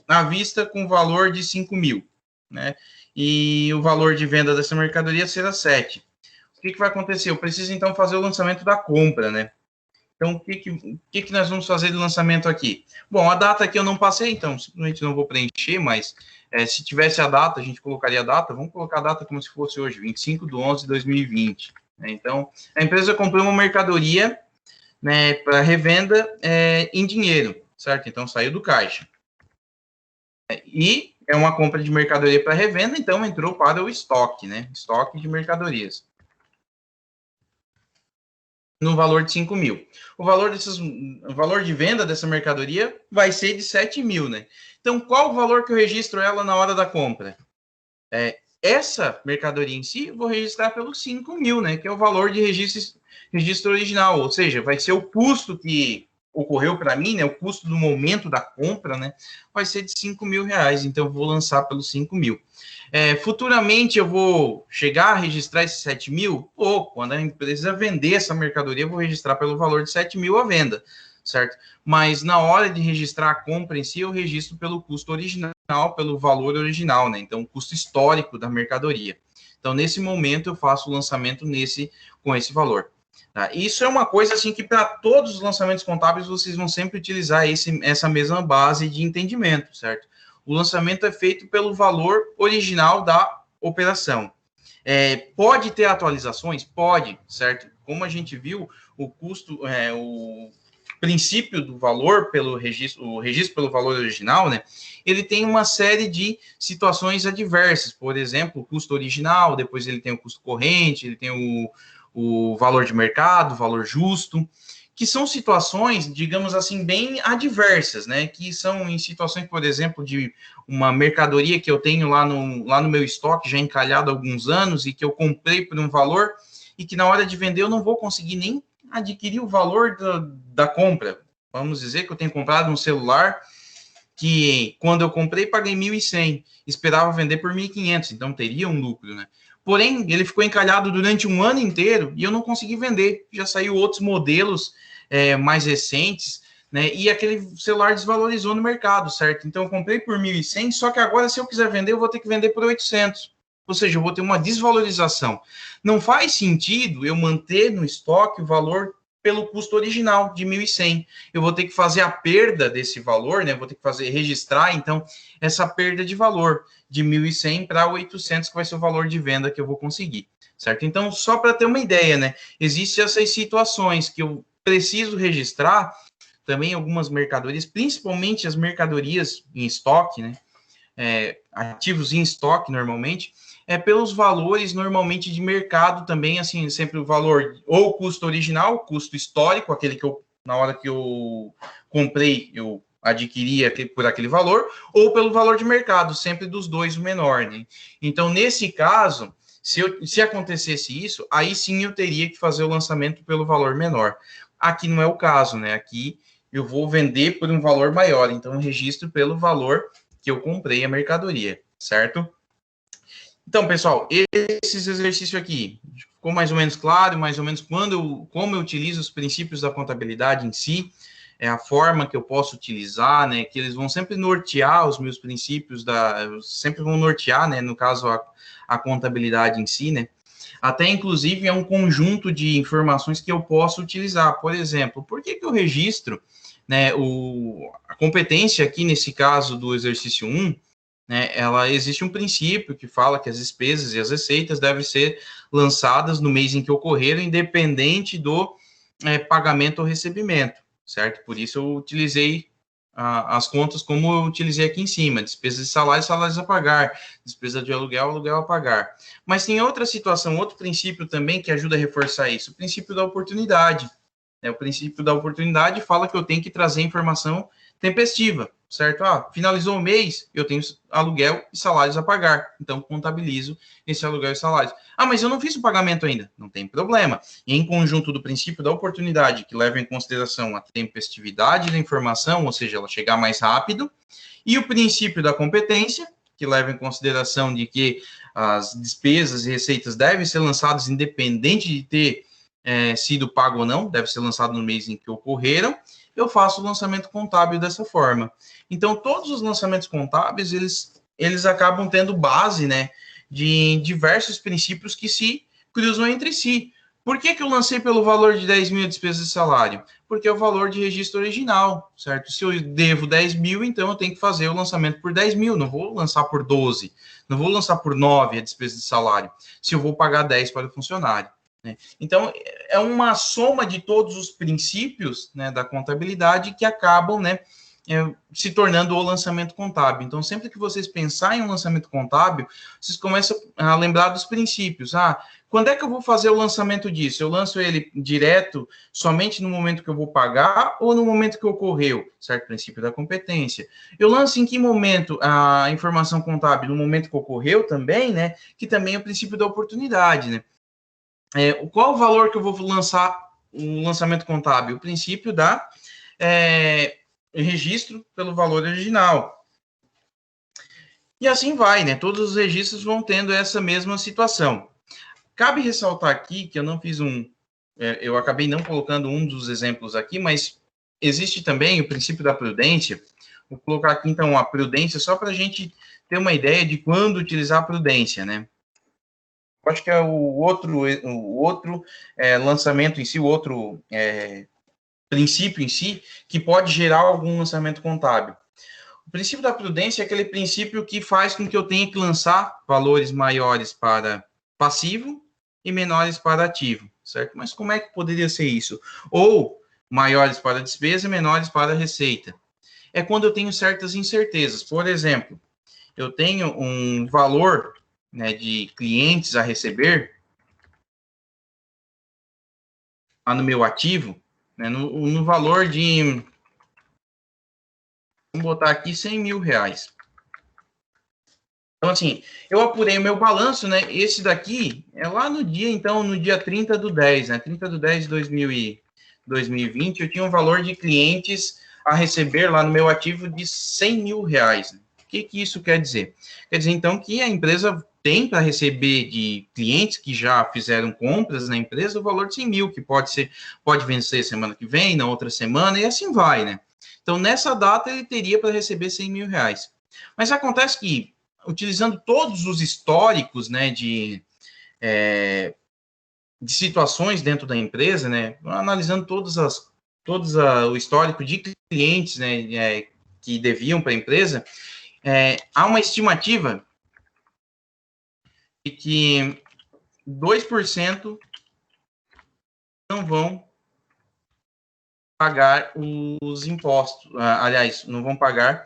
à vista com valor de 5 mil, né? E o valor de venda dessa mercadoria será 7. O que vai acontecer? Eu preciso, então, fazer o lançamento da compra, né? Então, o que nós vamos fazer de lançamento aqui? Bom, a data aqui eu não passei, então simplesmente não vou preencher, mas se tivesse a data, a gente colocaria a data. Vamos colocar a data como se fosse hoje, 25/11/2020. Né? Então, a empresa comprou uma mercadoria, né, para revenda em dinheiro, certo? Então, saiu do caixa. E é uma compra de mercadoria para revenda, então entrou para o estoque, né? Estoque de mercadorias. No valor de 5 mil. O valor de venda dessa mercadoria vai ser de 7 mil, né? Então, qual o valor que eu registro ela na hora da compra? Essa mercadoria em si, eu vou registrar pelos 5 mil, né? Que é o valor de registro original, ou seja, vai ser o custo que ocorreu para mim, né? O custo do momento da compra, né? Vai ser de 5 mil reais, então eu vou lançar pelos 5 mil. Futuramente eu vou chegar a registrar esses 7 mil, ou quando a empresa vender essa mercadoria, eu vou registrar pelo valor de 7 mil a venda, certo? Mas na hora de registrar a compra em si, eu registro pelo custo original, pelo valor original, né? Então, o custo histórico da mercadoria. Então, nesse momento, eu faço o lançamento com esse valor. Tá? Isso é uma coisa assim que para todos os lançamentos contábeis vocês vão sempre utilizar essa mesma base de entendimento, certo? O lançamento é feito pelo valor original da operação. Pode ter atualizações? Pode, certo? Como a gente viu, o custo, o princípio do valor pelo registro, o registro pelo valor original, né? Ele tem uma série de situações adversas. Por exemplo, o custo original, depois ele tem o custo corrente, ele tem o valor de mercado, o valor justo, que são situações, digamos assim, bem adversas, né? Que são em situações, por exemplo, de uma mercadoria que eu tenho lá no meu estoque já encalhado há alguns anos e que eu comprei por um valor e que na hora de vender eu não vou conseguir nem adquirir o valor da compra. Vamos dizer que eu tenho comprado um celular que quando eu comprei paguei 1.100, esperava vender por 1.500, então teria um lucro, né? Porém, ele ficou encalhado durante um ano inteiro e eu não consegui vender. Já saiu outros modelos mais recentes, né? E aquele celular desvalorizou no mercado, certo? Então, eu comprei por 1.100, só que agora, se eu quiser vender, eu vou ter que vender por 800. Ou seja, eu vou ter uma desvalorização. Não faz sentido eu manter no estoque o valor pelo custo original de 1.100. Eu vou ter que fazer a perda desse valor, né? Vou ter que registrar, então, essa perda de valor de 1.100 para 800, que vai ser o valor de venda que eu vou conseguir, certo? Então, só para ter uma ideia, né? Existem essas situações que eu preciso registrar também algumas mercadorias, principalmente as mercadorias em estoque, né? Ativos em estoque, normalmente, pelos valores, normalmente, de mercado também, assim, sempre o valor, ou o custo original, custo histórico, aquele que na hora que eu comprei, eu adquiri por aquele valor, ou pelo valor de mercado, sempre dos dois o menor, né? Então, nesse caso, se acontecesse isso, aí sim eu teria que fazer o lançamento pelo valor menor. Aqui não é o caso, né? Aqui eu vou vender por um valor maior, então eu registro pelo valor que eu comprei a mercadoria, certo? Então, pessoal, esses exercícios aqui, ficou mais ou menos claro, mais ou menos como eu utilizo os princípios da contabilidade em si, a forma que eu posso utilizar, né, que eles vão sempre nortear os meus princípios, sempre vão nortear, né, no caso, a contabilidade em si, né, até, inclusive, é um conjunto de informações que eu posso utilizar. Por exemplo, por que eu registro, né, a competência aqui, nesse caso do exercício 1, né, existe um princípio que fala que as despesas e as receitas devem ser lançadas no mês em que ocorreram, independente do pagamento ou recebimento, certo? Por isso eu utilizei as contas como eu utilizei aqui em cima, despesas de salário, salários a pagar, despesa de aluguel, aluguel a pagar. Mas tem outra situação, outro princípio também que ajuda a reforçar isso, o princípio da oportunidade. O princípio da oportunidade fala que eu tenho que trazer informação tempestiva, certo? Finalizou o mês, eu tenho aluguel e salários a pagar, então contabilizo esse aluguel e salários. Mas eu não fiz o pagamento ainda, não tem problema. E em conjunto do princípio da oportunidade, que leva em consideração a tempestividade da informação, ou seja, ela chegar mais rápido, e o princípio da competência, que leva em consideração de que as despesas e receitas devem ser lançadas independente de ter sido pago ou não, deve ser lançado no mês em que ocorreram, eu faço o lançamento contábil dessa forma. Então, todos os lançamentos contábeis, eles acabam tendo base, né, de diversos princípios que se cruzam entre si. Por que eu lancei pelo valor de 10 mil de despesas de salário? Porque é o valor de registro original, certo? Se eu devo 10 mil, então eu tenho que fazer o lançamento por 10 mil, não vou lançar por 12, não vou lançar por 9 a despesa de salário, se eu vou pagar 10 para o funcionário. Né? Então, é uma soma de todos os princípios, né, da contabilidade que acabam, né, se tornando o lançamento contábil. Então, sempre que vocês pensarem em um lançamento contábil, vocês começam a lembrar dos princípios. Quando é que eu vou fazer o lançamento disso? Eu lanço ele direto, somente no momento que eu vou pagar ou no momento que ocorreu? Certo? Princípio da competência. Eu lanço em que momento a informação contábil? No momento que ocorreu também, né? Que também é o princípio da oportunidade, né? Qual o valor que eu vou lançar o lançamento contábil? O princípio da registro pelo valor original. E assim vai, né? Todos os registros vão tendo essa mesma situação. Cabe ressaltar aqui que eu não fiz eu acabei não colocando um dos exemplos aqui, mas existe também o princípio da prudência. Vou colocar aqui, então, a prudência só para a gente ter uma ideia de quando utilizar a prudência, né? Eu acho que é o outro lançamento em si, o outro princípio em si, que pode gerar algum lançamento contábil. O princípio da prudência é aquele princípio que faz com que eu tenha que lançar valores maiores para passivo e menores para ativo, certo? Mas como é que poderia ser isso? Ou maiores para despesa e menores para receita. É quando eu tenho certas incertezas. Por exemplo, eu tenho um valor, né, de clientes a receber lá no meu ativo, né, no valor de, vamos botar aqui, 100 mil reais. Então, assim, eu apurei o meu balanço, né? Esse daqui é lá no dia, então, no dia 30 do 10, né? 30 do 10 de 2020, eu tinha um valor de clientes a receber lá no meu ativo de 100 mil reais. Né? O que isso quer dizer? Quer dizer, então, que a empresa tem para receber de clientes que já fizeram compras na empresa o valor de 100 mil, que pode vencer semana que vem, na outra semana, e assim vai, né? Então, nessa data, ele teria para receber 100 mil reais. Mas acontece que, utilizando todos os históricos, né, de situações dentro da empresa, né, analisando o histórico de clientes, né, que deviam para a empresa, há uma estimativa de que 2% não vão pagar os impostos, aliás, não vão pagar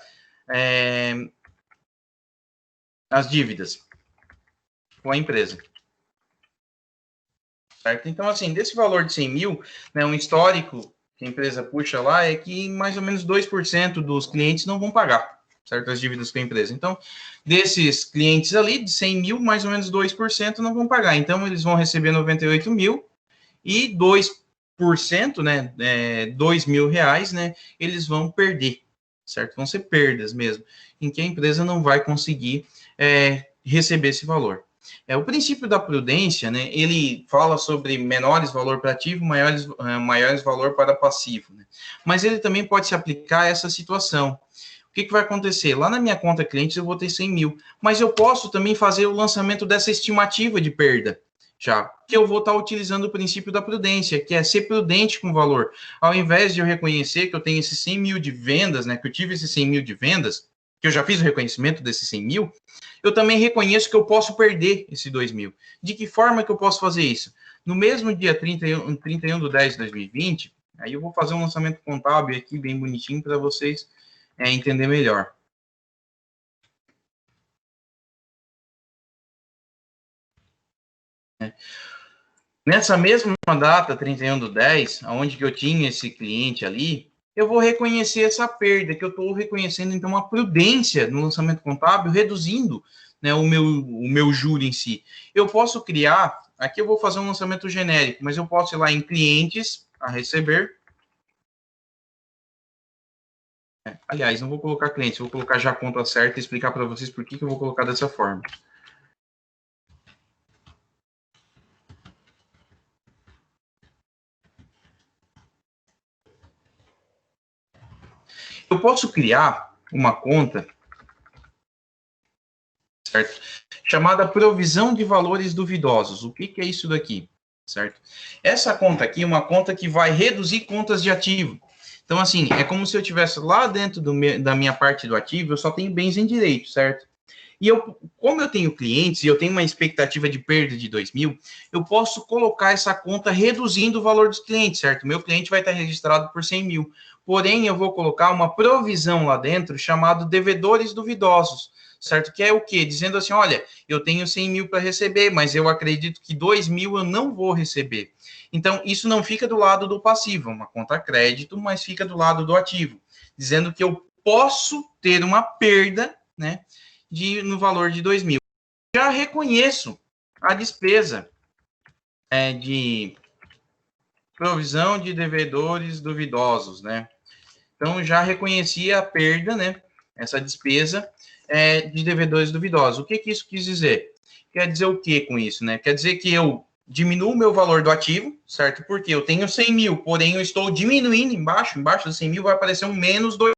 as dívidas com a empresa. Certo? Então, assim, desse valor de 100 mil, né, um histórico que a empresa puxa lá é que mais ou menos 2% dos clientes não vão pagar certas dívidas com a empresa. Então, desses clientes ali, de 100 mil, mais ou menos 2% não vão pagar. Então, eles vão receber 98 mil e 2%, né, 2 mil reais, né, eles vão perder, certo? Vão ser perdas mesmo, em que a empresa não vai conseguir receber esse valor. O princípio da prudência, né, ele fala sobre menores valor para ativo, maiores valor para passivo, né? Mas ele também pode se aplicar a essa situação. O que vai acontecer? Lá na minha conta clientes eu vou ter 100 mil, mas eu posso também fazer o lançamento dessa estimativa de perda, já que eu vou estar utilizando o princípio da prudência, que é ser prudente com o valor. Ao invés de eu reconhecer que eu tenho esses 100 mil de vendas, né, que eu tive esses 100 mil de vendas, que eu já fiz o reconhecimento desses 100 mil, eu também reconheço que eu posso perder esse 2 mil. De que forma que eu posso fazer isso? No mesmo dia 31 de 10 de 2020, aí eu vou fazer um lançamento contábil aqui, bem bonitinho, para vocês entender melhor. Nessa mesma data, 31 do 10, onde que eu tinha esse cliente ali, eu vou reconhecer essa perda, que eu estou reconhecendo, então, uma prudência no lançamento contábil, reduzindo, né, o meu juro em si. Eu posso criar, aqui eu vou fazer um lançamento genérico, mas eu posso ir lá em clientes, a receber. Aliás, não vou colocar clientes, vou colocar já a conta certa e explicar para vocês por que eu vou colocar dessa forma. Eu posso criar uma conta, certo? Chamada provisão de valores duvidosos. O que é isso daqui, certo? Essa conta aqui é uma conta que vai reduzir contas de ativo. Então, assim, é como se eu tivesse lá dentro da minha parte do ativo, eu só tenho bens em direito, certo? E eu, como eu tenho clientes e eu tenho uma expectativa de perda de 2.000, eu posso colocar essa conta reduzindo o valor dos clientes, certo? Meu cliente vai estar registrado por 100.000. Porém, eu vou colocar uma provisão lá dentro chamado devedores duvidosos, certo? Que é o quê? Dizendo assim, olha, eu tenho 100.000 para receber, mas eu acredito que 2.000 eu não vou receber. Então, isso não fica do lado do passivo, uma conta crédito, mas fica do lado do ativo, dizendo que eu posso ter uma perda, né? No valor de 2.000. Já reconheço a despesa de provisão de devedores duvidosos, né? Então, já reconheci a perda, né? Essa despesa de devedores duvidosos. O que isso quis dizer? Quer dizer o que com isso, né? Quer dizer que eu diminuo o meu valor do ativo, certo? Porque eu tenho 100.000, porém eu estou diminuindo embaixo dos 100.000 vai aparecer um menos 2.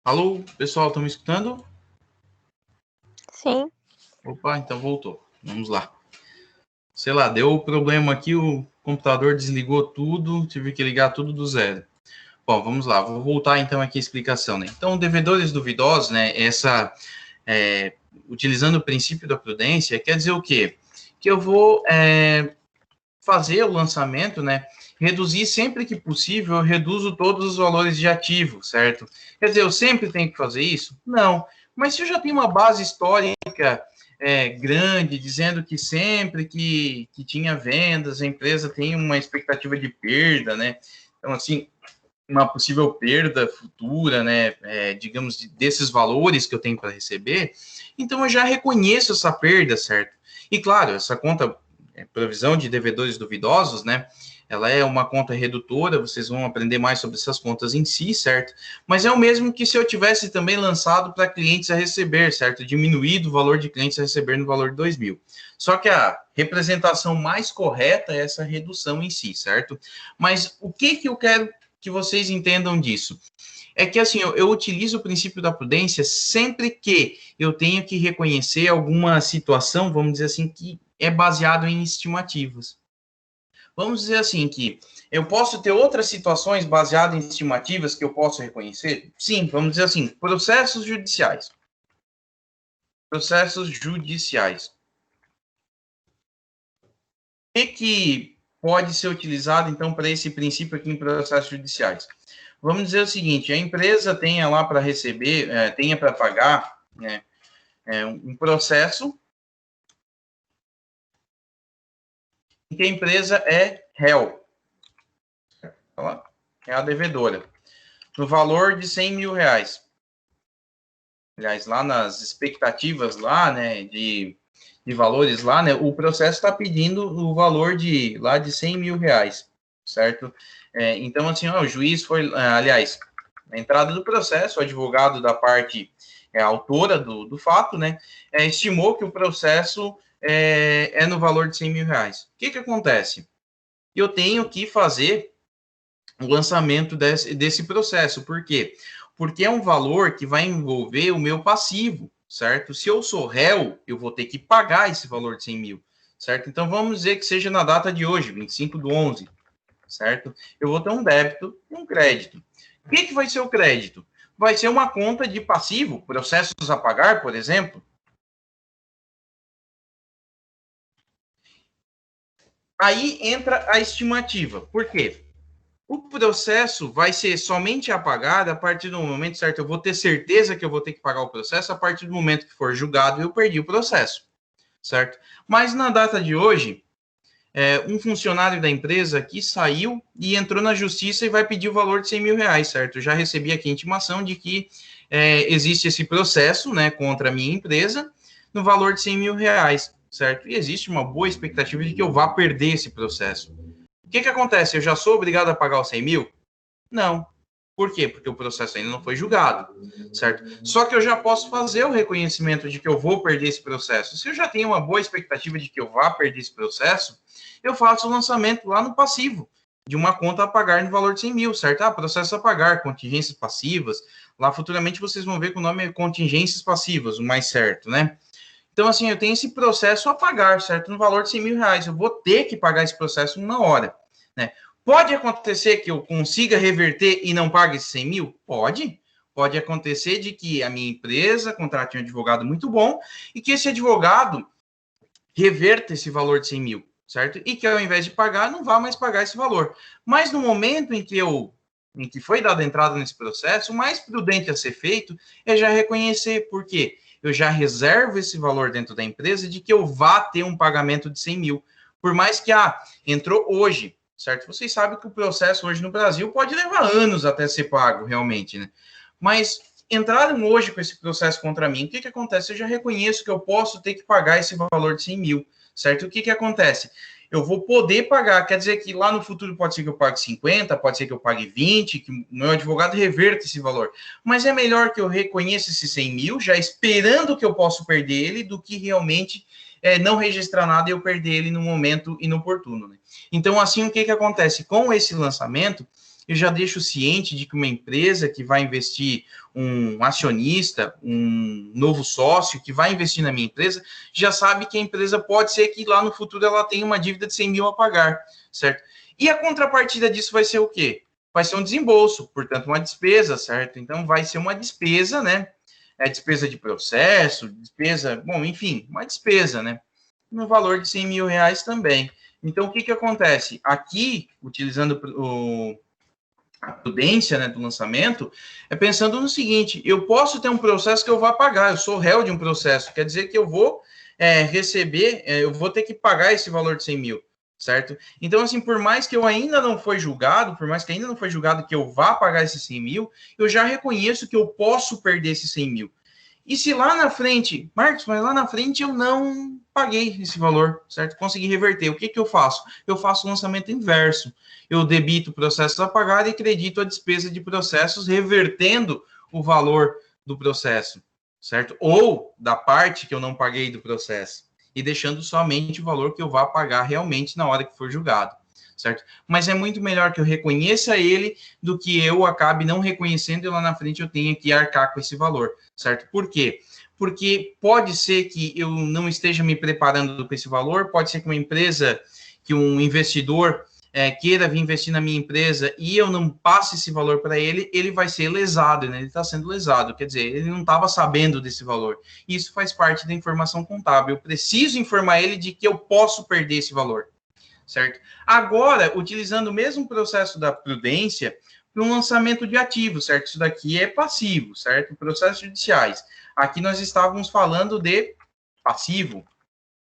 Alô, pessoal, estão me escutando? Sim. Opa, então voltou. Vamos lá. Sei lá, deu problema aqui, o computador desligou tudo, tive que ligar tudo do zero. Bom, vamos lá, vou voltar então aqui a explicação, né? Então, devedores duvidosos, né, utilizando o princípio da prudência, quer dizer o quê? Que eu vou fazer o lançamento, né, reduzir sempre que possível, eu reduzo todos os valores de ativo, certo? Quer dizer, eu sempre tenho que fazer isso? Não. Mas se eu já tenho uma base histórica grande, dizendo que sempre que tinha vendas, a empresa tem uma expectativa de perda, né? Então, assim, uma possível perda futura, né, digamos, desses valores que eu tenho para receber, então eu já reconheço essa perda, certo? E claro, essa conta, provisão de devedores duvidosos, né, ela é uma conta redutora, vocês vão aprender mais sobre essas contas em si, certo? Mas é o mesmo que se eu tivesse também lançado para clientes a receber, certo? Diminuído o valor de clientes a receber no valor de 2.000. Só que a representação mais correta é essa redução em si, certo? Mas o que eu quero que vocês entendam disso? É que, assim, eu utilizo o princípio da prudência sempre que eu tenho que reconhecer alguma situação, vamos dizer assim, que é baseado em estimativas. Vamos dizer assim que eu posso ter outras situações baseadas em estimativas que eu posso reconhecer? Sim, vamos dizer assim, processos judiciais. Processos judiciais. O que pode ser utilizado, então, para esse princípio aqui em processos judiciais? Vamos dizer o seguinte, a empresa tenha lá para receber, tenha para pagar, né, um processo em que a empresa é réu, então, é a devedora, no valor de 100 mil reais. Aliás, lá nas expectativas lá, né, de valores lá, né, o processo está pedindo o valor de 100 mil reais, certo? Então, assim, ó, o juiz foi, aliás, na entrada do processo, o advogado da parte autora do fato, né, estimou que o processo é no valor de 100 mil reais. O que acontece? Eu tenho que fazer o lançamento desse processo. Por quê? Porque é um valor que vai envolver o meu passivo, certo? Se eu sou réu, eu vou ter que pagar esse valor de 100 mil, certo? Então, vamos dizer que seja na data de hoje, 25/11, certo? Eu vou ter um débito e um crédito. O que vai ser o crédito? Vai ser uma conta de passivo, processos a pagar, por exemplo. Aí entra a estimativa. Por quê? O processo vai ser somente apagado a partir do momento, certo? Eu vou ter certeza que eu vou ter que pagar o processo a partir do momento que for julgado e eu perdi o processo, certo? Mas na data de hoje, um funcionário da empresa aqui saiu e entrou na justiça e vai pedir o valor de 100 mil reais, certo? Eu já recebi aqui a intimação de que existe esse processo, né, contra a minha empresa no valor de 100 mil reais, certo? E existe uma boa expectativa de que eu vá perder esse processo. O que acontece? Eu já sou obrigado a pagar os 100 mil? Não. Por quê? Porque o processo ainda não foi julgado, certo? Só que eu já posso fazer o reconhecimento de que eu vou perder esse processo. Se eu já tenho uma boa expectativa de que eu vá perder esse processo, eu faço o lançamento lá no passivo, de uma conta a pagar no valor de 100 mil, certo? Processo a pagar, contingências passivas. Lá futuramente vocês vão ver que o nome é contingências passivas, o mais certo, né? Então, assim, eu tenho esse processo a pagar, certo? No valor de 100 mil reais. Eu vou ter que pagar esse processo uma hora, né? Pode acontecer que eu consiga reverter e não pague esses 100 mil? Pode. Pode acontecer de que a minha empresa contrate um advogado muito bom e que esse advogado reverta esse valor de 100 mil, certo? E que ao invés de pagar, não vá mais pagar esse valor. Mas no momento em que foi dada entrada nesse processo, o mais prudente a ser feito é já reconhecer. Por quê? Eu já reservo esse valor dentro da empresa de que eu vá ter um pagamento de 100 mil. Por mais que, entrou hoje, certo? Vocês sabem que o processo hoje no Brasil pode levar anos até ser pago, realmente, né? Mas entraram hoje com esse processo contra mim, o que acontece? Eu já reconheço que eu posso ter que pagar esse valor de 100 mil, certo? O que acontece? Eu vou poder pagar, quer dizer que lá no futuro pode ser que eu pague 50, pode ser que eu pague 20, que o meu advogado reverta esse valor. Mas é melhor que eu reconheça esses 100 mil, já esperando que eu possa perder ele, do que realmente não registrar nada e eu perder ele no momento inoportuno, né? Então, assim, o que acontece? Com esse lançamento, eu já deixo ciente de que uma empresa que vai investir, um acionista, um novo sócio que vai investir na minha empresa, já sabe que a empresa pode ser que lá no futuro ela tenha uma dívida de 100 mil a pagar, certo? E a contrapartida disso vai ser o quê? Vai ser um desembolso, portanto, uma despesa, certo? Então, vai ser uma despesa, né? É despesa de processo, despesa, bom, enfim, uma despesa, né? No valor de 100 mil reais também. Então, o que que acontece? Aqui, utilizando a prudência, né, do lançamento, é pensando no seguinte, eu posso ter um processo que eu vá pagar, eu sou réu de um processo, quer dizer que eu vou receber, eu vou ter que pagar esse valor de 100 mil, certo? Então, assim, por mais que eu ainda não foi julgado, por mais que ainda não foi julgado que eu vá pagar esses 100 mil, eu já reconheço que eu posso perder esses 100 mil. E se lá na frente, Marcos, mas lá na frente eu não paguei esse valor, certo? Consegui reverter. O que que eu faço? Eu faço o lançamento inverso. Eu debito processos a pagar e credito a despesa de processos, revertendo o valor do processo, certo? Ou da parte que eu não paguei do processo. E deixando somente o valor que eu vá pagar realmente na hora que for julgado, certo? Mas é muito melhor que eu reconheça ele do que eu acabe não reconhecendo e lá na frente eu tenha que arcar com esse valor, certo? Por quê? Porque pode ser que eu não esteja me preparando com esse valor, pode ser que uma empresa, que um investidor queira vir investir na minha empresa e eu não passe esse valor para ele, ele vai ser lesado, né? Ele está sendo lesado, quer dizer, ele não estava sabendo desse valor. Isso faz parte da informação contábil. Eu preciso informar ele de que eu posso perder esse valor, certo? Agora, utilizando o mesmo processo da prudência para um lançamento de ativos, certo? Isso daqui é passivo, certo? Processos judiciais. Aqui nós estávamos falando de passivo,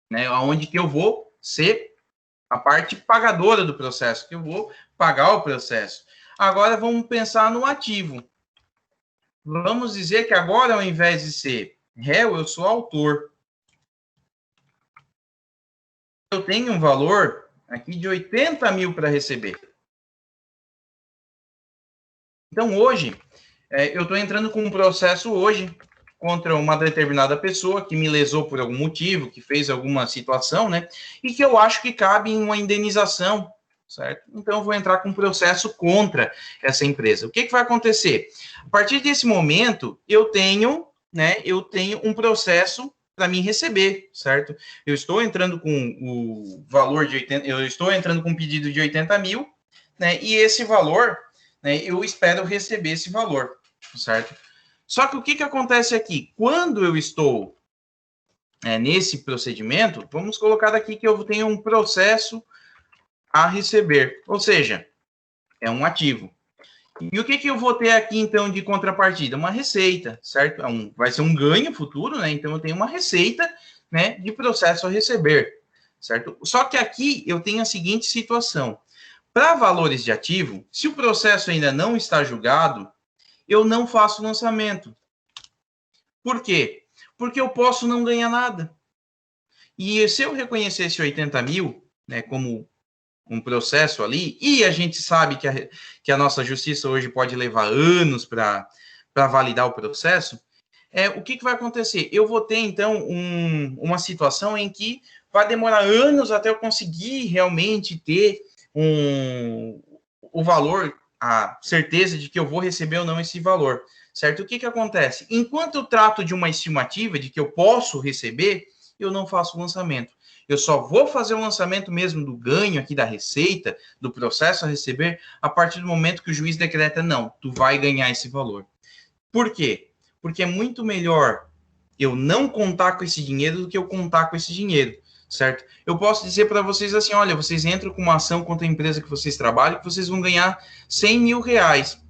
né? Onde que eu vou ser a parte pagadora do processo, que eu vou pagar o processo. Agora vamos pensar no ativo. Vamos dizer que agora, ao invés de ser réu, eu sou autor. Eu tenho um valor aqui de 80 mil para receber. Então, hoje, eu estou entrando com um processo hoje contra uma determinada pessoa que me lesou por algum motivo, que fez alguma situação, né? E que eu acho que cabe em uma indenização, certo? Então, eu vou entrar com um processo contra essa empresa. O que que vai acontecer? A partir desse momento, eu tenho um processo para mim receber, certo? Eu estou entrando com o valor de 80, eu estou entrando com um pedido de 80 mil, né? E esse valor, né, eu espero receber esse valor, certo? Só que o que que acontece aqui? Quando eu estou nesse procedimento, vamos colocar aqui que eu tenho um processo a receber, ou seja, é um ativo. E o que que eu vou ter aqui, então, de contrapartida? Uma receita, certo? Vai ser um ganho futuro, né? Então, eu tenho uma receita, né, de processo a receber, certo? Só que aqui eu tenho a seguinte situação. Para valores de ativo, se o processo ainda não está julgado, eu não faço lançamento. Por quê? Porque eu posso não ganhar nada. E se eu reconhecesse 80 mil, né, como um processo ali, e a gente sabe que a nossa justiça hoje pode levar anos para validar o processo, o que vai acontecer? Eu vou ter, então, uma situação em que vai demorar anos até eu conseguir realmente ter o valor, a certeza de que eu vou receber ou não esse valor, certo? O que acontece? Enquanto eu trato de uma estimativa de que eu posso receber, eu não faço o lançamento. Eu só vou fazer o lançamento mesmo do ganho aqui da receita, do processo a receber, a partir do momento que o juiz decreta, não, tu vai ganhar esse valor. Por quê? Porque é muito melhor eu não contar com esse dinheiro do que eu contar com esse dinheiro, certo? Eu posso dizer para vocês assim, olha, vocês entram com uma ação contra a empresa que vocês trabalham, que vocês vão ganhar 100 mil reais.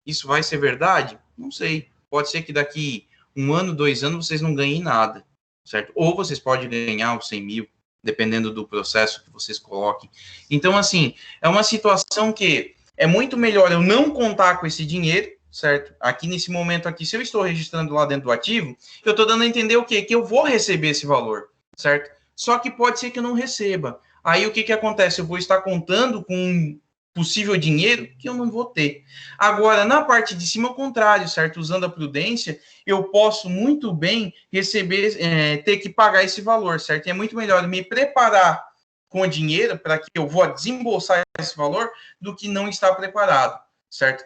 Isso vai ser verdade? Não sei. Pode ser que daqui 1 ano, 2 anos, vocês não ganhem nada, certo? Ou vocês podem ganhar os 100 mil, dependendo do processo que vocês coloquem. Então, assim, é uma situação que é muito melhor eu não contar com esse dinheiro, certo? Aqui nesse momento aqui, se eu estou registrando lá dentro do ativo, eu estou dando a entender o quê? Que eu vou receber esse valor, certo? Só que pode ser que eu não receba. Aí o que que acontece? Eu vou estar contando com possível dinheiro que eu não vou ter. Agora, na parte de cima, ao contrário, certo? Usando a prudência, eu posso muito bem receber, ter que pagar esse valor, certo? E é muito melhor me preparar com dinheiro para que eu vou desembolsar esse valor do que não estar preparado, certo?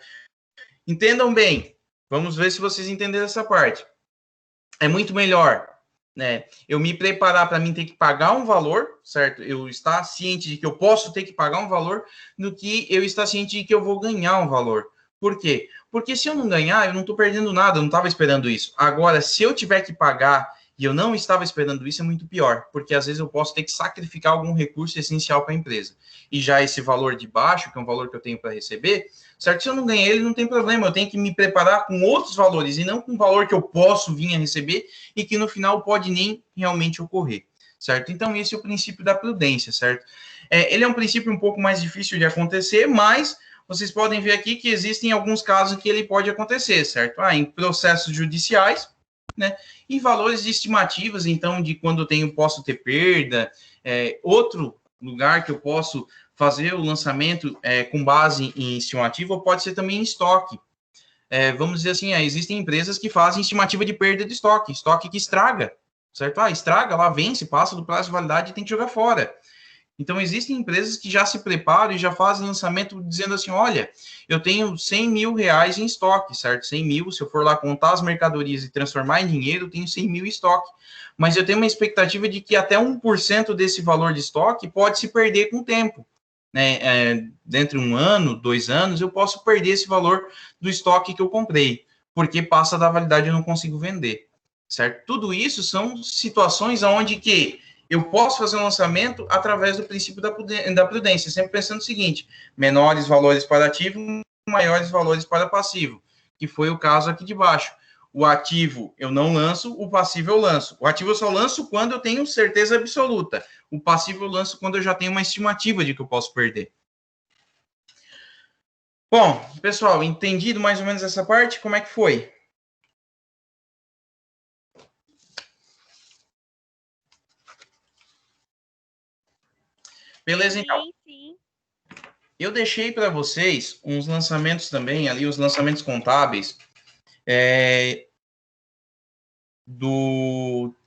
Entendam bem, vamos ver se vocês entenderam essa parte. É muito melhor, né, eu me preparar para mim ter que pagar um valor, certo? Eu estar ciente de que eu posso ter que pagar um valor, do que eu estar ciente de que eu vou ganhar um valor. Por quê? Porque se eu não ganhar, eu não estou perdendo nada, eu não estava esperando isso. Agora, se eu tiver que pagar e eu não estava esperando isso, é muito pior, porque às vezes eu posso ter que sacrificar algum recurso essencial para a empresa. E já esse valor de baixo, que é um valor que eu tenho para receber, certo? Se eu não ganhar ele, não tem problema, eu tenho que me preparar com outros valores, e não com o valor que eu posso vir a receber, e que no final pode nem realmente ocorrer, certo? Então, esse é o princípio da prudência, certo? Ele é um princípio um pouco mais difícil de acontecer, mas vocês podem ver aqui que existem alguns casos que ele pode acontecer, certo? Em processos judiciais, né? E valores de estimativas, então, de quando eu posso ter perda. Outro lugar que eu posso fazer o lançamento com base em estimativa pode ser também em estoque. Vamos dizer assim, existem empresas que fazem estimativa de perda de estoque, estoque que estraga, certo? Estraga, lá vence, passa do prazo de validade e tem que jogar fora. Então, existem empresas que já se preparam e já fazem lançamento dizendo assim, olha, eu tenho 100 mil reais em estoque, certo? 100 mil, se eu for lá contar as mercadorias e transformar em dinheiro, eu tenho 100 mil em estoque. Mas eu tenho uma expectativa de que até 1% desse valor de estoque pode se perder com o tempo. Dentro de 1 ano, 2 anos, eu posso perder esse valor do estoque que eu comprei, porque passa da validade e eu não consigo vender, certo? Tudo isso são situações onde que eu posso fazer um lançamento através do princípio da prudência, sempre pensando o seguinte, menores valores para ativo, maiores valores para passivo, que foi o caso aqui de baixo. O ativo eu não lanço, o passivo eu lanço. O ativo eu só lanço quando eu tenho certeza absoluta. O passivo eu lanço quando eu já tenho uma estimativa de que eu posso perder. Bom, pessoal, entendido mais ou menos essa parte? Como é que foi? Beleza, então? Sim. Eu deixei para vocês uns lançamentos também, ali, os lançamentos contábeis.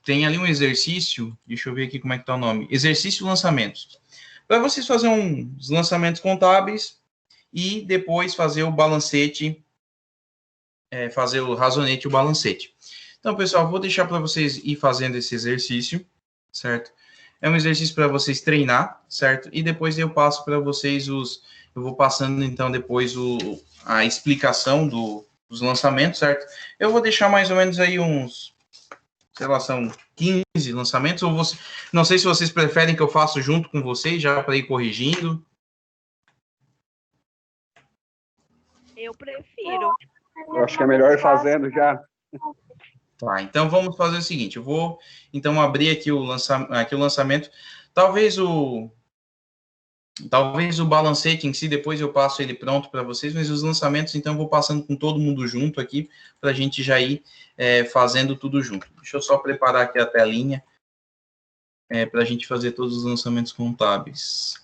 Tem ali um exercício, deixa eu ver aqui como é que tá o nome, exercício lançamentos. Para vocês fazerem uns lançamentos contábeis e depois fazer o balancete, fazer o razonete e o balancete. Então, pessoal, vou deixar para vocês ir fazendo esse exercício, certo? É um exercício para vocês treinar, certo? E depois eu passo para vocês eu vou passando então depois a explicação dos lançamentos, certo? Eu vou deixar mais ou menos aí uns, sei lá, são 15 lançamentos, ou não sei se vocês preferem que eu faça junto com vocês, já para ir corrigindo. Eu prefiro. Eu acho que é melhor ir fazendo já. Tá, então vamos fazer o seguinte, eu vou então abrir aqui o lançamento, talvez o balancete em si, depois eu passo ele pronto para vocês, mas os lançamentos, então, eu vou passando com todo mundo junto aqui, para a gente já ir fazendo tudo junto. Deixa eu só preparar aqui a telinha, para a gente fazer todos os lançamentos contábeis.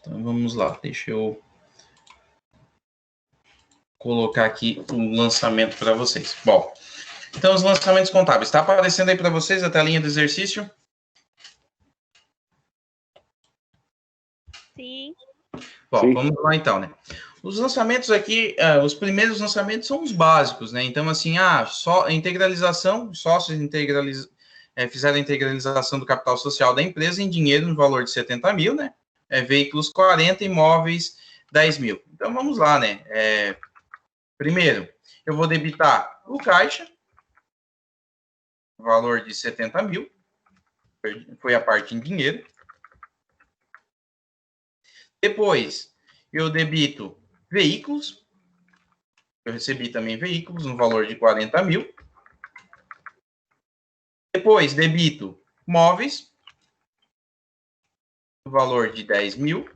Então, vamos lá, deixa eu colocar aqui o lançamento para vocês. Bom, então os lançamentos contábeis. Está aparecendo aí para vocês a telinha do exercício? Sim. Bom, Sim. vamos lá então, né? Os lançamentos aqui, os primeiros lançamentos são os básicos, né? Então, assim, só integralização, sócios fizeram a integralização do capital social da empresa em dinheiro no valor de 70 mil, né? Veículos 40, imóveis 10 mil. Então, vamos lá, né? Primeiro, eu vou debitar o caixa, valor de 70 mil, foi a parte em dinheiro. Depois, eu debito veículos, eu recebi também veículos no valor de 40 mil. Depois, debito móveis, no valor de 10 mil.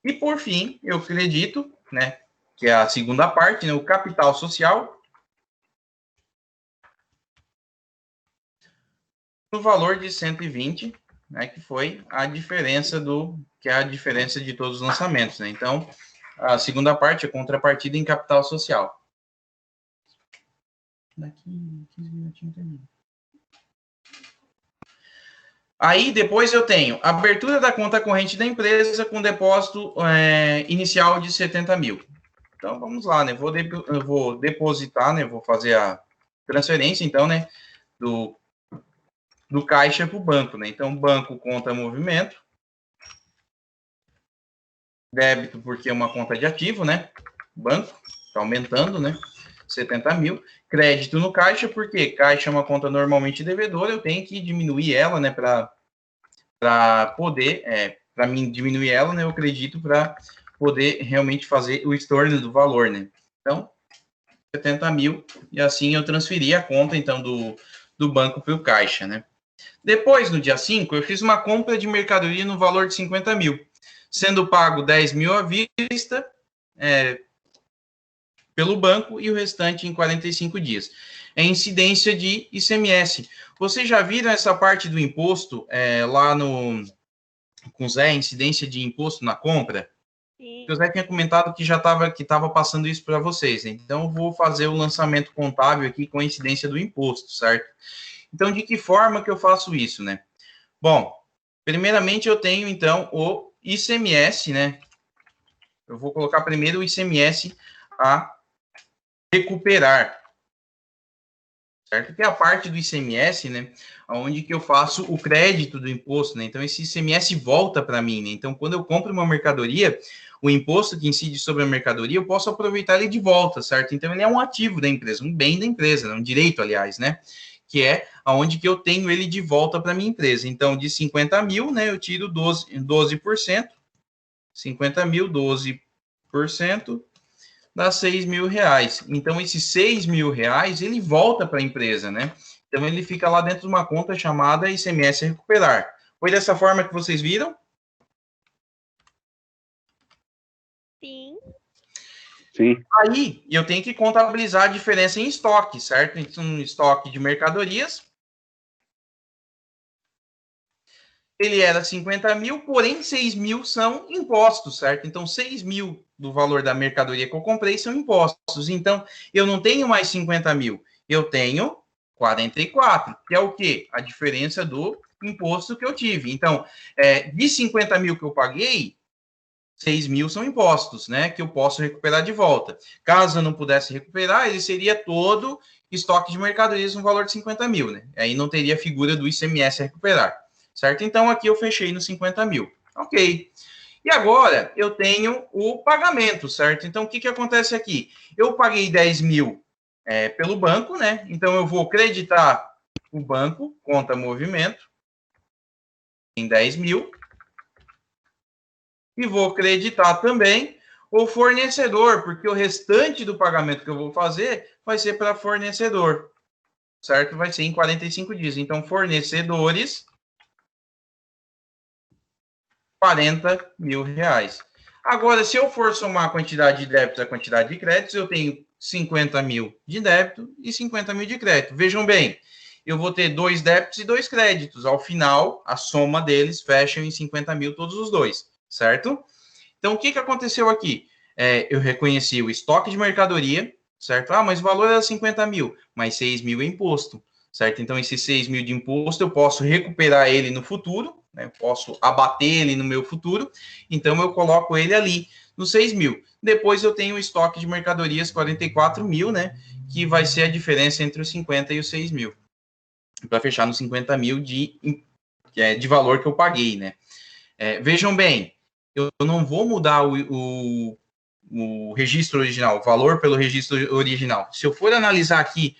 E, por fim, eu credito, né, que é a segunda parte, né, o capital social, no valor de 120, né, que foi a diferença de todos os lançamentos, né? Então, a segunda parte é contrapartida em capital social. Daqui 15 minutinhos termina. Aí, depois eu tenho abertura da conta corrente da empresa com depósito inicial de 70 mil. Então, vamos lá, né? Eu vou depositar, né? Vou fazer a transferência, então, né? Do caixa para o banco, né? Então, banco, conta movimento. Débito, porque é uma conta de ativo, né? Banco, está aumentando, né? 70 mil. Crédito no caixa, porque caixa é uma conta normalmente devedora, eu tenho que diminuir ela, né? Para poder, para mim diminuir ela, né? Eu acredito para poder realmente fazer o estorno do valor, né? Então, 70 mil, e assim eu transferi a conta, então, do banco para o caixa, né? Depois, no dia 5, eu fiz uma compra de mercadoria no valor de 50 mil, sendo pago 10 mil à vista pelo banco e o restante em 45 dias. É incidência de ICMS. Vocês já viram essa parte do imposto lá com o Zé, incidência de imposto na compra? Sim. O Zé tinha comentado que já estava passando isso para vocês. Né? Então, eu vou fazer o lançamento contábil aqui com a incidência do imposto, certo? Então, de que forma que eu faço isso, né? Bom, primeiramente eu tenho, então, o ICMS, né? Eu vou colocar primeiro o ICMS a recuperar, certo? Que é a parte do ICMS, né? Onde que eu faço o crédito do imposto, né? Então, esse ICMS volta para mim, né? Então, quando eu compro uma mercadoria, o imposto que incide sobre a mercadoria, eu posso aproveitar ele de volta, certo? Então, ele é um ativo da empresa, um bem da empresa, né? Um direito, aliás, né? Que é aonde que eu tenho ele de volta para minha empresa. Então, de 50 mil, né, eu tiro 12%, 50 mil, 12%, dá 6 mil reais. Então, esses 6 mil reais, ele volta para a empresa, né? Então, ele fica lá dentro de uma conta chamada ICMS Recuperar. Foi dessa forma que vocês viram? Sim. Sim. Aí, eu tenho que contabilizar a diferença em estoque, certo? Então, um estoque de mercadorias, ele era 50 mil, porém 6 mil são impostos, certo? Então, 6 mil do valor da mercadoria que eu comprei são impostos. Então, eu não tenho mais 50 mil, eu tenho 44, que é o quê? A diferença do imposto que eu tive. Então, de 50 mil que eu paguei, 6 mil são impostos, né? Que eu posso recuperar de volta. Caso eu não pudesse recuperar, ele seria todo estoque de mercadorias no valor de 50 mil, né? Aí não teria a figura do ICMS a recuperar, certo? Então, aqui eu fechei nos 50 mil. Ok. E agora, eu tenho o pagamento, certo? Então, o que acontece aqui? Eu paguei 10 mil pelo banco, né? Então, eu vou creditar o banco, conta movimento, em 10 mil. E vou creditar também o fornecedor, porque o restante do pagamento que eu vou fazer vai ser para fornecedor, certo? Vai ser em 45 dias. Então, fornecedores, 40 mil reais. Agora, se eu for somar a quantidade de débitos à quantidade de créditos, eu tenho 50 mil de débito e 50 mil de crédito. Vejam bem, eu vou ter 2 débitos e 2 créditos. Ao final, a soma deles fecha em 50 mil todos os dois, certo? Então, o que aconteceu aqui? Eu reconheci o estoque de mercadoria, certo? Mas o valor era 50 mil, mas 6 mil é imposto, certo? Então, esses 6 mil de imposto, eu posso recuperar ele no futuro, né? Eu posso abater ele no meu futuro, então eu coloco ele ali nos 6 mil. Depois eu tenho o estoque de mercadorias 44 mil, né? Que vai ser a diferença entre os 50 e os 6 mil. Para fechar nos 50 mil de valor que eu paguei, né? Vejam bem, eu não vou mudar o registro original, o valor pelo registro original. Se eu for analisar aqui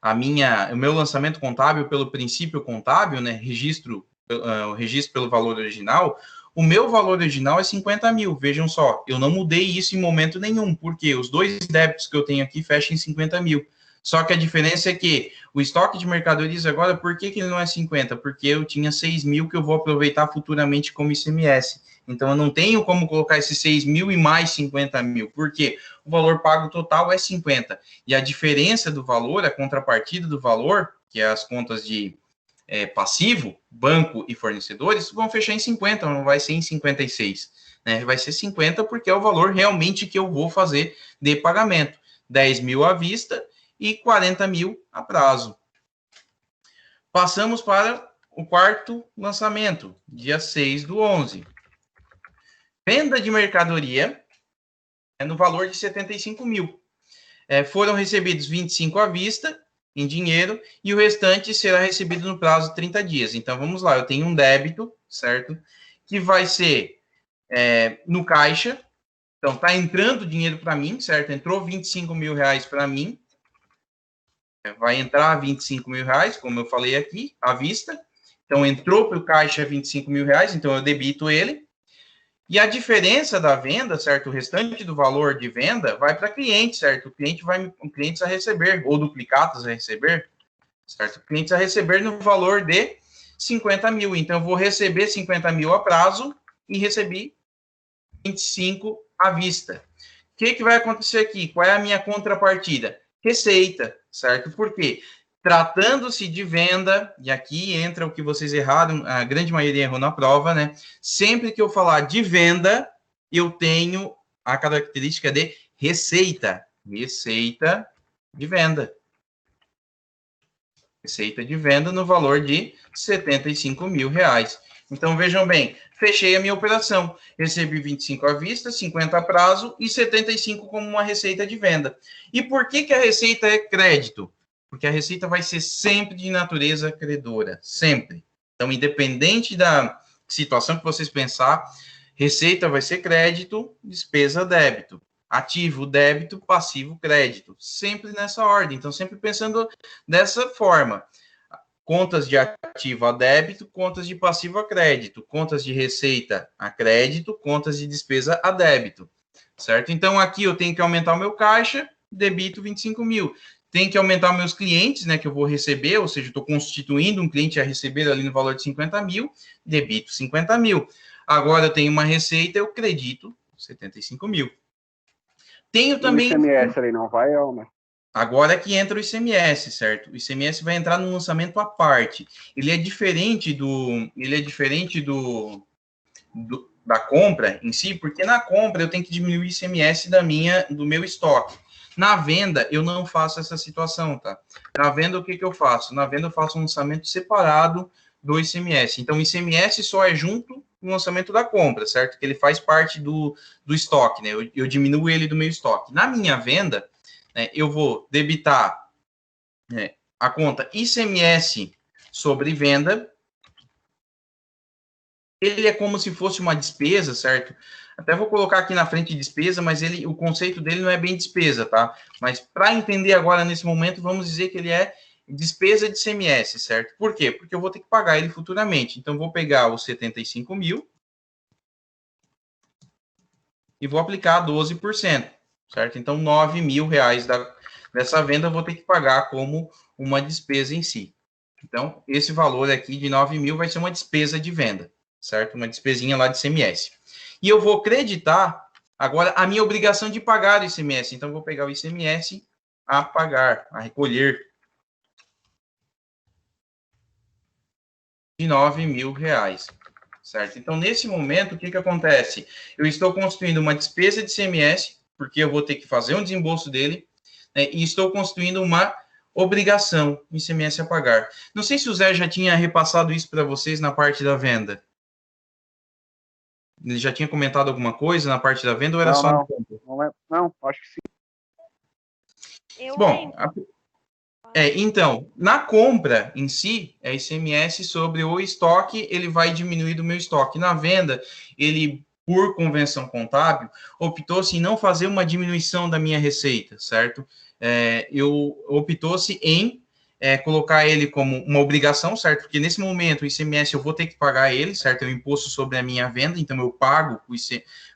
o meu lançamento contábil pelo princípio contábil, né, o registro pelo valor original, o meu valor original é 50 mil. Vejam só, eu não mudei isso em momento nenhum, porque os dois débitos que eu tenho aqui fecham em 50 mil. Só que a diferença é que o estoque de mercadorias agora, por que ele não é 50? Porque eu tinha 6 mil que eu vou aproveitar futuramente como ICMS. Então, eu não tenho como colocar esses 6 mil e mais 50 mil. Por quê? O valor pago total é 50. E a diferença do valor, a contrapartida do valor, que é as contas de passivo, banco e fornecedores, vão fechar em 50, não vai ser em 56. Né? Vai ser 50 porque é o valor realmente que eu vou fazer de pagamento. 10 mil à vista e 40 mil a prazo. Passamos para o quarto lançamento, dia 6/11. Venda de mercadoria no valor de 75 mil. Foram recebidos 25 à vista, em dinheiro, e o restante será recebido no prazo de 30 dias. Então, vamos lá, eu tenho um débito, certo? Que vai ser no caixa. Então, está entrando dinheiro para mim, certo? Entrou 25 mil reais para mim. Vai entrar 25 mil reais, como eu falei aqui, à vista. Então, entrou para o caixa 25 mil reais, então eu debito ele. E a diferença da venda, certo? O restante do valor de venda vai para cliente, certo? O cliente a receber, ou duplicatas a receber, certo? O cliente a receber no valor de 50 mil. Então, eu vou receber 50 mil a prazo e recebi 25 à vista. O que vai acontecer aqui? Qual é a minha contrapartida? Receita, certo? Por quê? Tratando-se de venda, e aqui entra o que vocês erraram, a grande maioria errou na prova, né? Sempre que eu falar de venda, eu tenho a característica de receita. Receita de venda. Receita de venda no valor de 75 mil reais. Então, vejam bem, fechei a minha operação. Recebi 25 à vista, 50 a prazo e 75 como uma receita de venda. E por que a receita é crédito? Porque a receita vai ser sempre de natureza credora, sempre. Então, independente da situação que vocês pensar, receita vai ser crédito, despesa débito. Ativo débito, passivo crédito. Sempre nessa ordem. Então, sempre pensando dessa forma. Contas de ativo a débito, contas de passivo a crédito, contas de receita a crédito, contas de despesa a débito, certo? Então, aqui eu tenho que aumentar o meu caixa, debito 25 mil. Tem que aumentar meus clientes, né, que eu vou receber, ou seja, estou constituindo um cliente a receber ali no valor de 50 mil, debito 50 mil. Agora eu tenho uma receita, eu credito 75 mil. Tenho também... O ICMS ali não vai, Alma? Agora é que entra o ICMS, certo? O ICMS vai entrar num lançamento à parte. Ele é diferente da compra em si, porque na compra eu tenho que diminuir o ICMS do meu estoque. Na venda, eu não faço essa situação, tá? Na venda, o que eu faço? Na venda, eu faço um lançamento separado do ICMS. Então, o ICMS só é junto com o lançamento da compra, certo? Que ele faz parte do estoque, né? Eu diminuo ele do meu estoque. Na minha venda, né, eu vou debitar a conta ICMS sobre venda. Ele é como se fosse uma despesa, certo? Até vou colocar aqui na frente despesa, mas o conceito dele não é bem despesa, tá? Mas para entender agora, nesse momento, vamos dizer que ele é despesa de ICMS, certo? Por quê? Porque eu vou ter que pagar ele futuramente. Então, vou pegar os 75 mil e vou aplicar 12%, certo? Então, 9 mil reais dessa venda eu vou ter que pagar como uma despesa em si. Então, esse valor aqui de 9 mil vai ser uma despesa de venda, certo? Uma despesinha lá de ICMS. E eu vou creditar agora a minha obrigação de pagar o ICMS. Então, eu vou pegar o ICMS a pagar, a recolher de 9 mil reais, certo? Então, nesse momento, o que acontece? Eu estou construindo uma despesa de ICMS, porque eu vou ter que fazer um desembolso dele, né, e estou construindo uma obrigação, ICMS a pagar. Não sei se o Zé já tinha repassado isso para vocês na parte da venda. Ele já tinha comentado alguma coisa na parte da venda ou era só na compra? Não, acho que sim. Bom, então, na compra em si, é ICMS sobre o estoque, ele vai diminuir do meu estoque. Na venda, ele, por convenção contábil, optou-se em não fazer uma diminuição da minha receita, certo? Optou-se em colocar ele como uma obrigação, certo? Porque nesse momento o ICMS eu vou ter que pagar ele, certo? É o imposto sobre a minha venda, então eu pago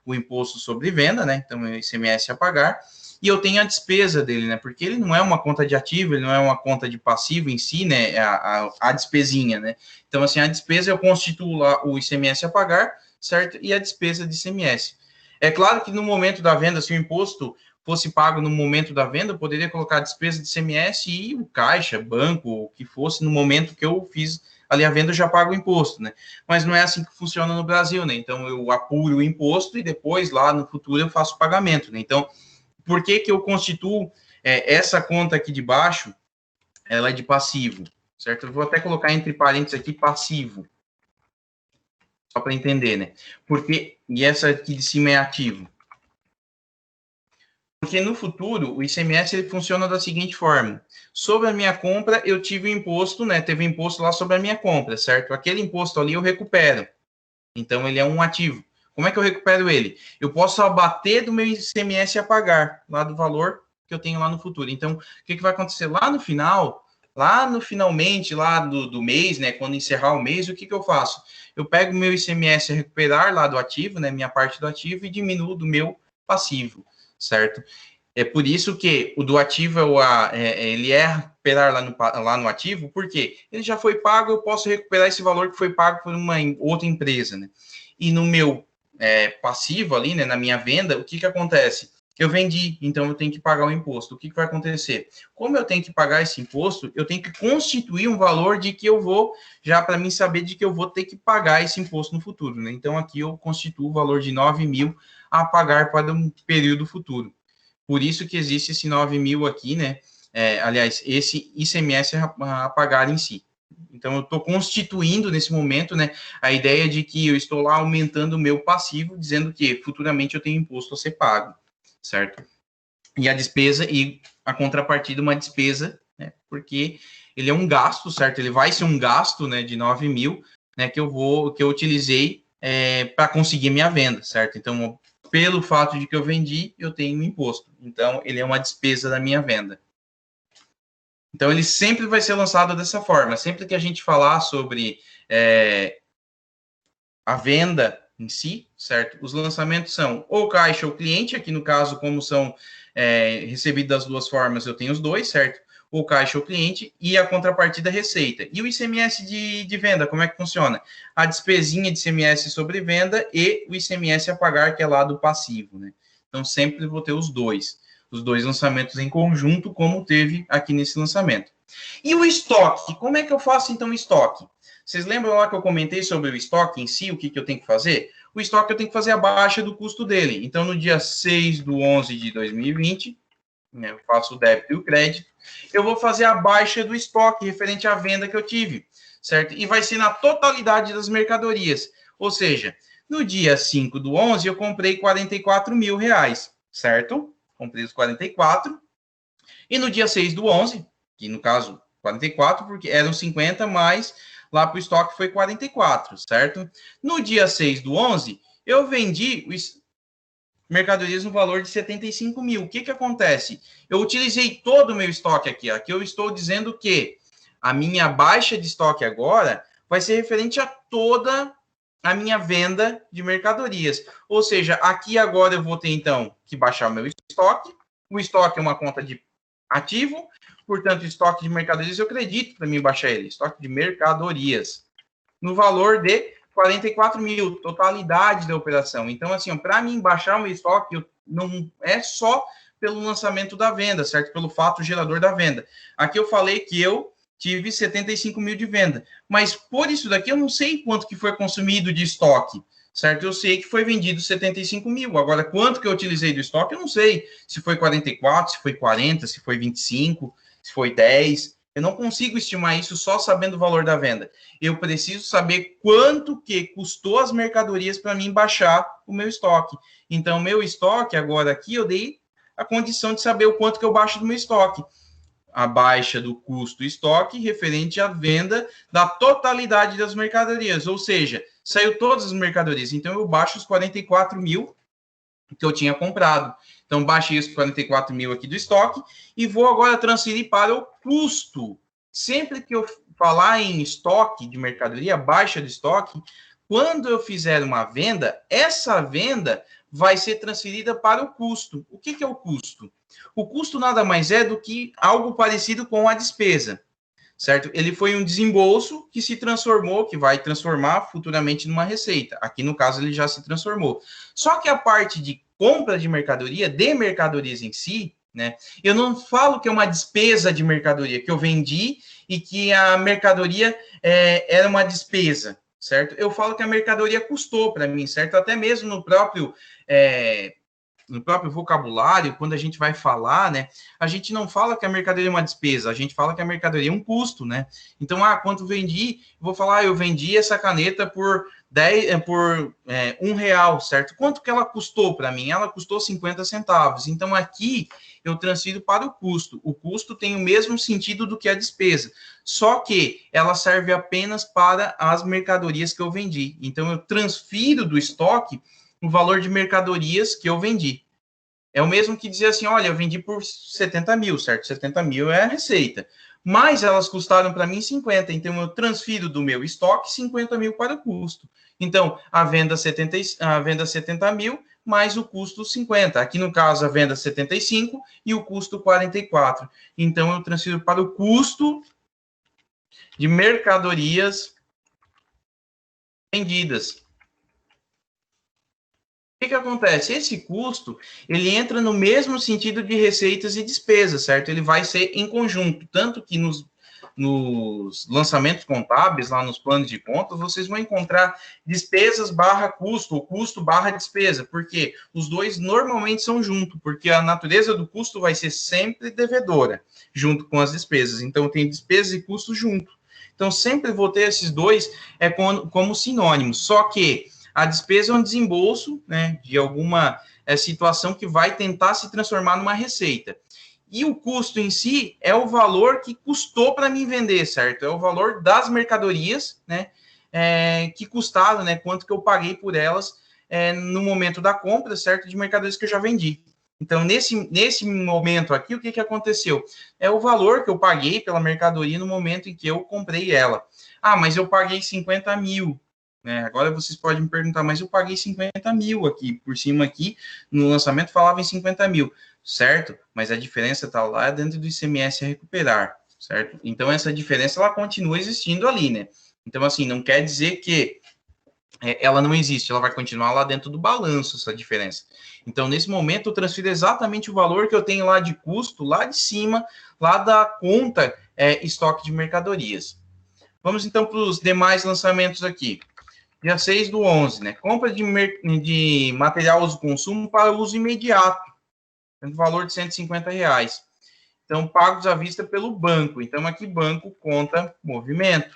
o imposto sobre venda, né? Então é o ICMS a pagar. E eu tenho a despesa dele, né? Porque ele não é uma conta de ativo, ele não é uma conta de passivo em si, né? A despesinha, né? Então, assim, a despesa eu constituo lá o ICMS a pagar, certo? E a despesa de ICMS. É claro que no momento da venda, se o imposto fosse pago no momento da venda, eu poderia colocar a despesa de ICMS e o caixa, banco, o que fosse, no momento que eu fiz ali a venda, eu já pago o imposto, né? Mas não é assim que funciona no Brasil, né? Então, eu apuro o imposto e depois, lá no futuro, eu faço o pagamento, né? Então, por que eu constituo essa conta aqui de baixo, ela é de passivo, certo? Eu vou até colocar entre parênteses aqui, passivo, só para entender, né? E essa aqui de cima é ativo. Porque no futuro, o ICMS ele funciona da seguinte forma. Sobre a minha compra, eu tive o imposto, né? Teve imposto lá sobre a minha compra, certo? Aquele imposto ali eu recupero. Então, ele é um ativo. Como é que eu recupero ele? Eu posso abater do meu ICMS a pagar, lá do valor que eu tenho lá no futuro. Então, o que vai acontecer? Lá no final, finalmente, lá do mês, né? Quando encerrar o mês, o que eu faço? Eu pego o meu ICMS a recuperar lá do ativo, né? Minha parte do ativo e diminuo do meu passivo, certo? É por isso que o do ativo ele recuperar lá no ativo, porque ele já foi pago, eu posso recuperar esse valor que foi pago por uma outra empresa, né? E no meu passivo ali, né, na minha venda, o que acontece? Eu vendi, então eu tenho que pagar o imposto. O que vai acontecer? Como eu tenho que pagar esse imposto, eu tenho que constituir um valor de que eu vou, já para mim saber de que eu vou ter que pagar esse imposto no futuro, né? Então aqui eu constituo o valor de 9 mil a pagar para um período futuro. Por isso que existe esse 9 mil aqui, né? Aliás, esse ICMS a pagar em si. Então, eu estou constituindo nesse momento, né, a ideia de que eu estou lá aumentando o meu passivo, dizendo que futuramente eu tenho imposto a ser pago, certo? E a despesa e a contrapartida, uma despesa, né, porque ele é um gasto, certo? Ele vai ser um gasto, né, de 9 mil, né, que eu utilizei para conseguir minha venda, certo? Então, pelo fato de que eu vendi, eu tenho um imposto. Então, ele é uma despesa da minha venda. Então, ele sempre vai ser lançado dessa forma. Sempre que a gente falar sobre a venda em si, certo? Os lançamentos são ou caixa ou cliente. Aqui, no caso, como são recebidos das duas formas, eu tenho os dois, certo? Ou caixa ou cliente, e a contrapartida receita. E o ICMS de venda, como é que funciona? A despesinha de ICMS sobre venda e o ICMS a pagar, que é lá do passivo, né? Então, sempre vou ter os dois lançamentos em conjunto, como teve aqui nesse lançamento. E o estoque? Como é que eu faço, então, o estoque? Vocês lembram lá que eu comentei sobre o estoque em si, o que eu tenho que fazer? O estoque eu tenho que fazer a baixa do custo dele. Então, no dia 6/11 de 2020, né, eu faço o débito e o crédito, eu vou fazer a baixa do estoque referente à venda que eu tive, certo? E vai ser na totalidade das mercadorias. Ou seja, no dia 5/11, eu comprei 44 mil reais, certo? Comprei os 44. E no dia 6/11, que no caso 44, porque eram 50, mas lá para o estoque foi 44, certo? No dia 6/11, eu vendi mercadorias no valor de 75 mil. O que acontece? Eu utilizei todo o meu estoque aqui. Aqui eu estou dizendo que a minha baixa de estoque agora vai ser referente a toda a minha venda de mercadorias. Ou seja, aqui agora eu vou ter, então, que baixar o meu estoque. O estoque é uma conta de ativo, portanto, estoque de mercadorias, eu acredito para mim baixar ele. Estoque de mercadorias. No valor de 44 mil, totalidade da operação. Então, assim, para mim baixar o meu estoque, não é só pelo lançamento da venda, certo? Pelo fato gerador da venda. Aqui eu falei que eu tive 75 mil de venda, mas por isso daqui eu não sei quanto que foi consumido de estoque, certo? Eu sei que foi vendido 75 mil. Agora, quanto que eu utilizei do estoque, eu não sei. Se foi 44, se foi 40, se foi 25, se foi 10. Eu não consigo estimar isso só sabendo o valor da venda. Eu preciso saber quanto que custou as mercadorias para mim baixar o meu estoque. Então, meu estoque, agora aqui, eu dei a condição de saber o quanto que eu baixo do meu estoque. A baixa do custo estoque referente à venda da totalidade das mercadorias. Ou seja, saiu todas as mercadorias. Então, eu baixo os 44 mil que eu tinha comprado. Então, baixei os 44 mil aqui do estoque e vou agora transferir para o custo. Sempre que eu falar em estoque de mercadoria, baixa do estoque, quando eu fizer uma venda, essa venda vai ser transferida para o custo. O que é o custo? O custo nada mais é do que algo parecido com a despesa, certo? Ele foi um desembolso que se transformou, que vai transformar futuramente numa receita. Aqui, no caso, ele já se transformou. Só que a parte de compra de mercadorias em si, né? Eu não falo que é uma despesa de mercadoria, que eu vendi e que a mercadoria era uma despesa, certo? Eu falo que a mercadoria custou para mim, certo? Até mesmo no próprio vocabulário, quando a gente vai falar, né, a gente não fala que a mercadoria é uma despesa, a gente fala que a mercadoria é um custo, né? Então, quanto vendi, vou falar, eu vendi essa caneta por R$1, certo? Quanto que ela custou para mim? Ela custou 50 centavos. Então, aqui eu transfiro para o custo. O custo tem o mesmo sentido do que a despesa, só que ela serve apenas para as mercadorias que eu vendi. Então, eu transfiro do estoque o valor de mercadorias que eu vendi. É o mesmo que dizer assim, olha, eu vendi por 70 mil, certo? 70 mil é a receita. Mas elas custaram para mim 50, então eu transfiro do meu estoque 50 mil para o custo. Então, a venda 70 mil, mais o custo 50. Aqui, no caso, a venda 75 e o custo 44. Então, eu transfiro para o custo de mercadorias vendidas. O que acontece? Esse custo, ele entra no mesmo sentido de receitas e despesas, certo? Ele vai ser em conjunto, tanto que nos lançamentos contábeis, lá nos planos de contas, vocês vão encontrar despesas barra custo, ou custo barra despesa, porque os dois normalmente são juntos, porque a natureza do custo vai ser sempre devedora, junto com as despesas. Então, tem despesas e custos junto. Então, sempre vou ter esses dois como sinônimos, só que a despesa é um desembolso, né, de alguma situação que vai tentar se transformar numa receita. E o custo em si é o valor que custou para mim vender, certo? É o valor das mercadorias, né, que custaram, né, quanto que eu paguei por elas no momento da compra, certo? De mercadorias que eu já vendi. Então, nesse momento aqui, o que aconteceu? É o valor que eu paguei pela mercadoria no momento em que eu comprei ela. Mas eu paguei 50 mil. Agora vocês podem me perguntar, mas eu paguei 50 mil aqui, por cima aqui, no lançamento falava em 50 mil, certo? Mas a diferença está lá dentro do ICMS a recuperar, certo? Então, essa diferença, ela continua existindo ali, né? Então, assim, não quer dizer que ela não existe, ela vai continuar lá dentro do balanço, essa diferença. Então, nesse momento, eu transfiro exatamente o valor que eu tenho lá de custo, lá de cima, lá da conta estoque de mercadorias. Vamos, então, para os demais lançamentos aqui. Dia 6/11, né? Compra de material uso consumo para uso imediato, no valor de R$150. Então, pagos à vista pelo banco. Então, aqui, banco conta movimento.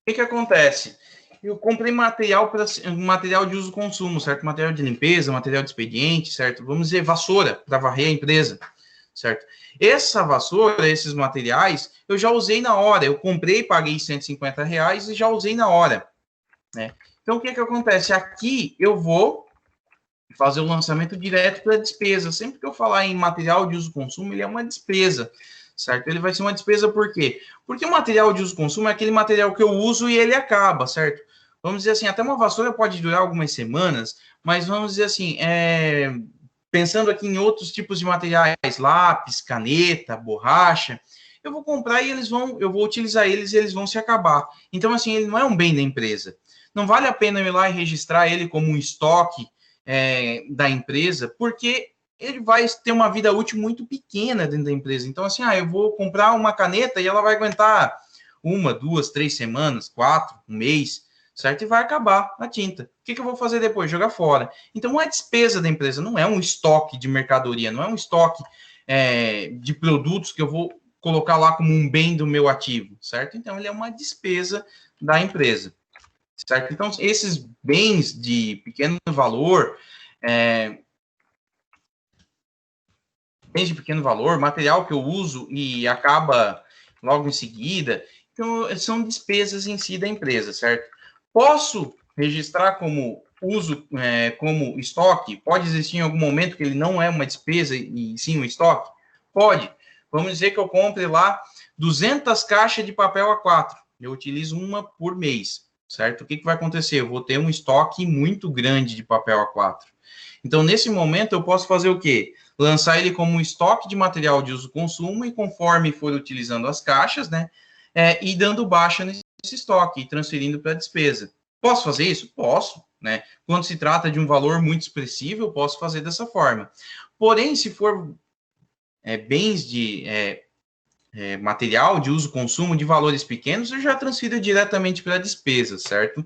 O que acontece? Eu comprei material de uso consumo, certo? Material de limpeza, material de expediente, certo? Vamos dizer, vassoura, para varrer a empresa, certo? Essa vassoura, esses materiais, eu já usei na hora. Eu comprei, paguei R$150 e já usei na hora, né? Então, o que acontece? Aqui, eu vou fazer o lançamento direto para despesa. Sempre que eu falar em material de uso consumo, ele é uma despesa, certo? Ele vai ser uma despesa por quê? Porque o material de uso consumo é aquele material que eu uso e ele acaba, certo? Vamos dizer assim, até uma vassoura pode durar algumas semanas, mas vamos dizer assim, pensando aqui em outros tipos de materiais, lápis, caneta, borracha, eu vou comprar e eu vou utilizar eles e eles vão se acabar. Então, assim, ele não é um bem da empresa. Não vale a pena eu ir lá e registrar ele como um estoque da empresa, porque ele vai ter uma vida útil muito pequena dentro da empresa. Então, assim, eu vou comprar uma caneta e ela vai aguentar 1, 2, 3 semanas, 4, um mês, certo? E vai acabar a tinta. O que eu vou fazer depois? Jogar fora. Então, a despesa da empresa não é um estoque de mercadoria, não é um estoque de produtos que eu vou colocar lá como um bem do meu ativo, certo? Então, ele é uma despesa da empresa, certo? Então, esses bens de pequeno valor, material que eu uso e acaba logo em seguida, então, são despesas em si da empresa, certo? Posso registrar como uso, como estoque? Pode existir em algum momento que ele não é uma despesa e sim um estoque? Pode. Vamos dizer que eu compre lá 200 caixas de papel A4. Eu utilizo uma por mês, certo? O que vai acontecer? Eu vou ter um estoque muito grande de papel A4. Então, nesse momento, eu posso fazer o quê? Lançar ele como um estoque de material de uso-consumo e conforme for utilizando as caixas, né? E dando baixa nesse estoque e transferindo para a despesa. Posso fazer isso? Posso, né? Quando se trata de um valor muito expressivo, eu posso fazer dessa forma. Porém, se for bens de material de uso-consumo de valores pequenos, eu já transfiro diretamente para a despesa, certo?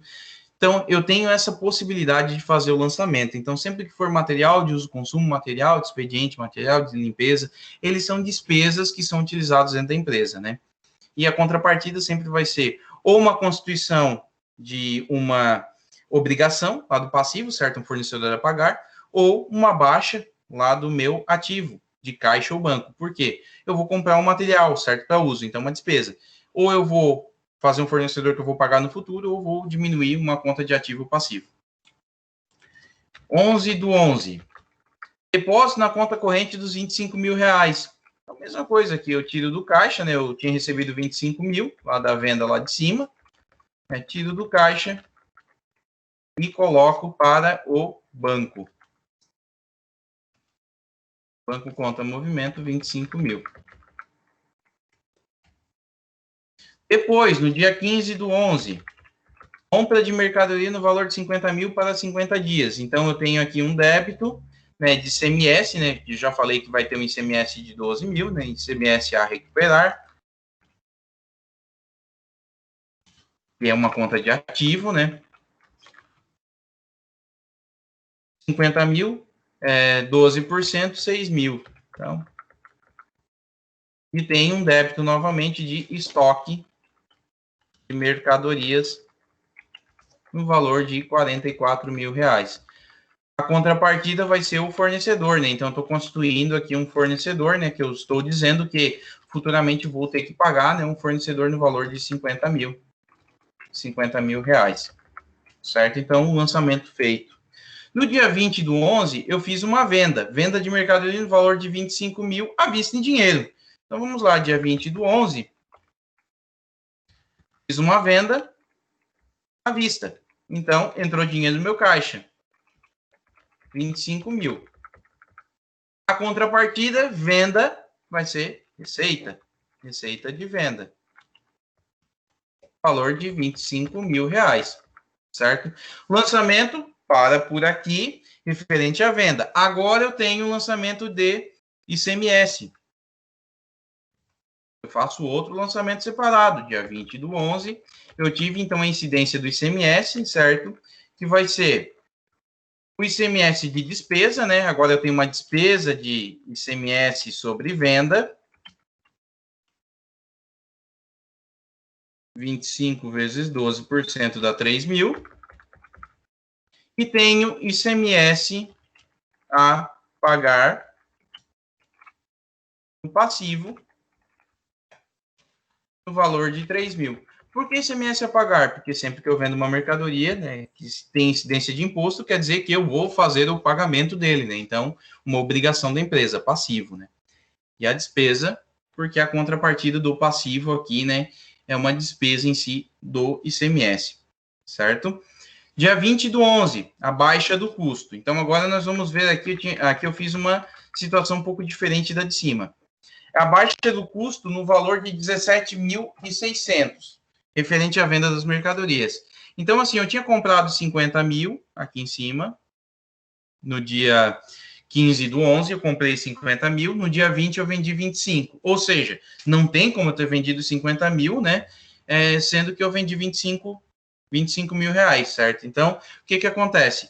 Então, eu tenho essa possibilidade de fazer o lançamento. Então, sempre que for material de uso-consumo, material de expediente, material de limpeza, eles são despesas que são utilizados dentro da empresa, né? E a contrapartida sempre vai ser ou uma constituição de uma obrigação lá do passivo, certo? Um fornecedor a pagar, ou uma baixa lá do meu ativo, de caixa ou banco. Por quê? Eu vou comprar um material, certo? Para uso, então uma despesa. Ou eu vou fazer um fornecedor que eu vou pagar no futuro, ou vou diminuir uma conta de ativo passivo. 11/11. Depósito na conta corrente dos 25 mil reais. A mesma coisa que eu tiro do caixa, né? Eu tinha recebido 25 mil lá da venda lá de cima. Tiro do caixa e coloco para o banco. Banco conta movimento 25 mil. Depois, no dia 15/11, compra de mercadoria no valor de 50 mil para 50 dias. Então, eu tenho aqui um débito, né, de ICMS, né, que já falei que vai ter um ICMS de 12 mil, né, ICMS a recuperar, que é uma conta de ativo, né, 50 mil, 12%, 6 mil. Então, e tem um débito novamente de estoque de mercadorias no valor de 44 mil reais. A contrapartida vai ser o fornecedor, né? Então, eu estou constituindo aqui um fornecedor, né? Que eu estou dizendo que futuramente vou ter que pagar, né? Um fornecedor no valor de 50 mil reais, certo? Então, o lançamento feito. No dia 20/11, eu fiz uma venda de mercadoria no valor de 25 mil à vista em dinheiro. Então, vamos lá, dia 20/11, fiz uma venda à vista. Então, entrou dinheiro no meu caixa. 25 mil. A contrapartida, venda, vai ser receita. Receita de venda. Valor de 25 mil reais. Certo? Lançamento, para por aqui, referente à venda. Agora eu tenho o lançamento de ICMS. Eu faço outro lançamento separado. Dia 20/11, eu tive, então, a incidência do ICMS, certo? Que vai ser o ICMS de despesa, né? Agora eu tenho uma despesa de ICMS sobre venda. 25 vezes 12% dá 3 mil. E tenho ICMS a pagar no passivo no valor de 3 mil. Por que ICMS a pagar? Porque sempre que eu vendo uma mercadoria, né, que tem incidência de imposto, quer dizer que eu vou fazer o pagamento dele, né? Então, uma obrigação da empresa, passivo, né? E a despesa, porque a contrapartida do passivo aqui, né, é uma despesa em si do ICMS, certo? Dia 20/11, a baixa do custo. Então, agora nós vamos ver aqui, aqui eu fiz uma situação um pouco diferente da de cima. A baixa do custo no valor de 17.600, referente à venda das mercadorias. Então, assim, eu tinha comprado 50 mil aqui em cima, no dia 15/11, eu comprei 50 mil, no dia 20 eu vendi 25. Ou seja, não tem como eu ter vendido 50 mil, né? Sendo que eu vendi 25 mil reais, certo? Então, o que acontece?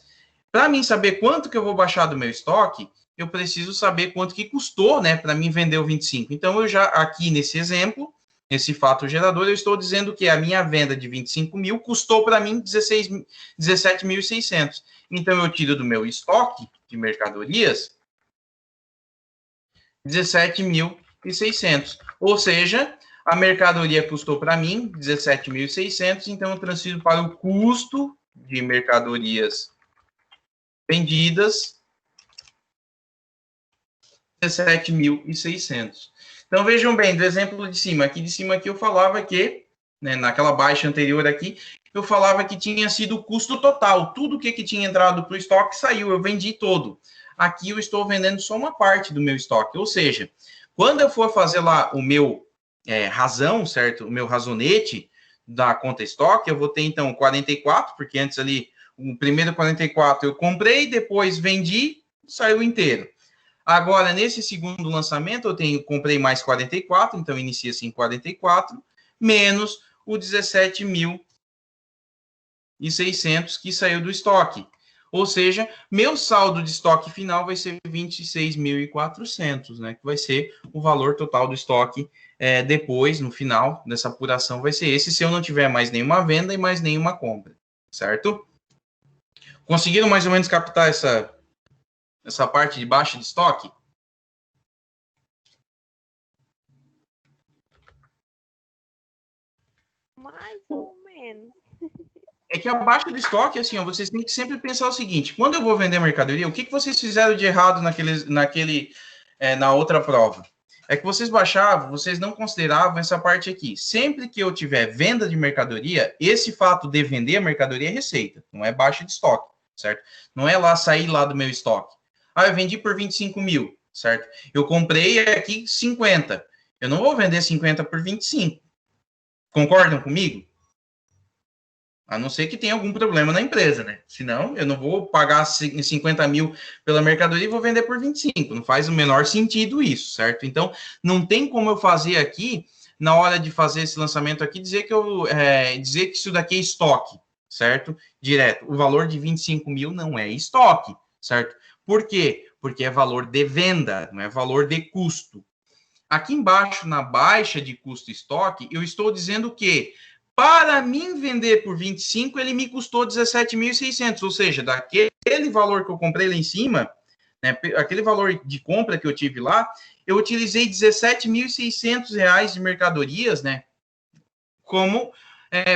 Para mim saber quanto que eu vou baixar do meu estoque, eu preciso saber quanto que custou, né, para mim vender o 25. Então, eu já, aqui nesse exemplo, nesse fato gerador, eu estou dizendo que a minha venda de 25 mil custou para mim 17.600. Então, eu tiro do meu estoque de mercadorias 17.600. Ou seja, a mercadoria custou para mim 17.600, então eu transfiro para o custo de mercadorias vendidas 17.600. Então, vejam bem, do exemplo de cima, aqui eu falava que, né, naquela baixa anterior aqui, eu falava que tinha sido o custo total, tudo que tinha entrado para o estoque saiu, eu vendi todo. Aqui eu estou vendendo só uma parte do meu estoque, ou seja, quando eu for fazer lá o meu razão, certo? O meu razonete da conta estoque, eu vou ter então 44, porque antes ali, o primeiro 44 eu comprei, depois vendi, saiu inteiro. Agora, nesse segundo lançamento, eu comprei mais 44, então inicia-se em 44, menos o 17.600 que saiu do estoque. Ou seja, meu saldo de estoque final vai ser 26.400, né? Que vai ser o valor total do estoque depois, no final dessa apuração, vai ser esse, se eu não tiver mais nenhuma venda e mais nenhuma compra, certo? Conseguiram mais ou menos captar essa parte de baixa de estoque? Mais ou menos. É que a baixa de estoque, assim, ó, vocês têm que sempre pensar o seguinte: quando eu vou vender mercadoria, o que vocês fizeram de errado na outra prova? É que vocês baixavam, vocês não consideravam essa parte aqui. Sempre que eu tiver venda de mercadoria, esse fato de vender a mercadoria é receita, não é baixa de estoque, certo? Não é lá sair lá do meu estoque. Ah, eu vendi por 25 mil, certo? Eu comprei aqui 50. Eu não vou vender 50 por 25. Concordam comigo? A não ser que tenha algum problema na empresa, né? Senão, eu não vou pagar 50 mil pela mercadoria e vou vender por 25. Não faz o menor sentido isso, certo? Então, não tem como eu fazer aqui, na hora de fazer esse lançamento aqui, dizer que isso daqui é estoque, certo? Direto. O valor de 25 mil não é estoque, certo? Por quê? Porque é valor de venda, não é valor de custo. Aqui embaixo, na baixa de custo estoque, eu estou dizendo que para mim vender por 25, ele me custou 17.600, ou seja, daquele valor que eu comprei lá em cima, né, aquele valor de compra que eu tive lá, eu utilizei 17.600 reais de mercadorias, né, como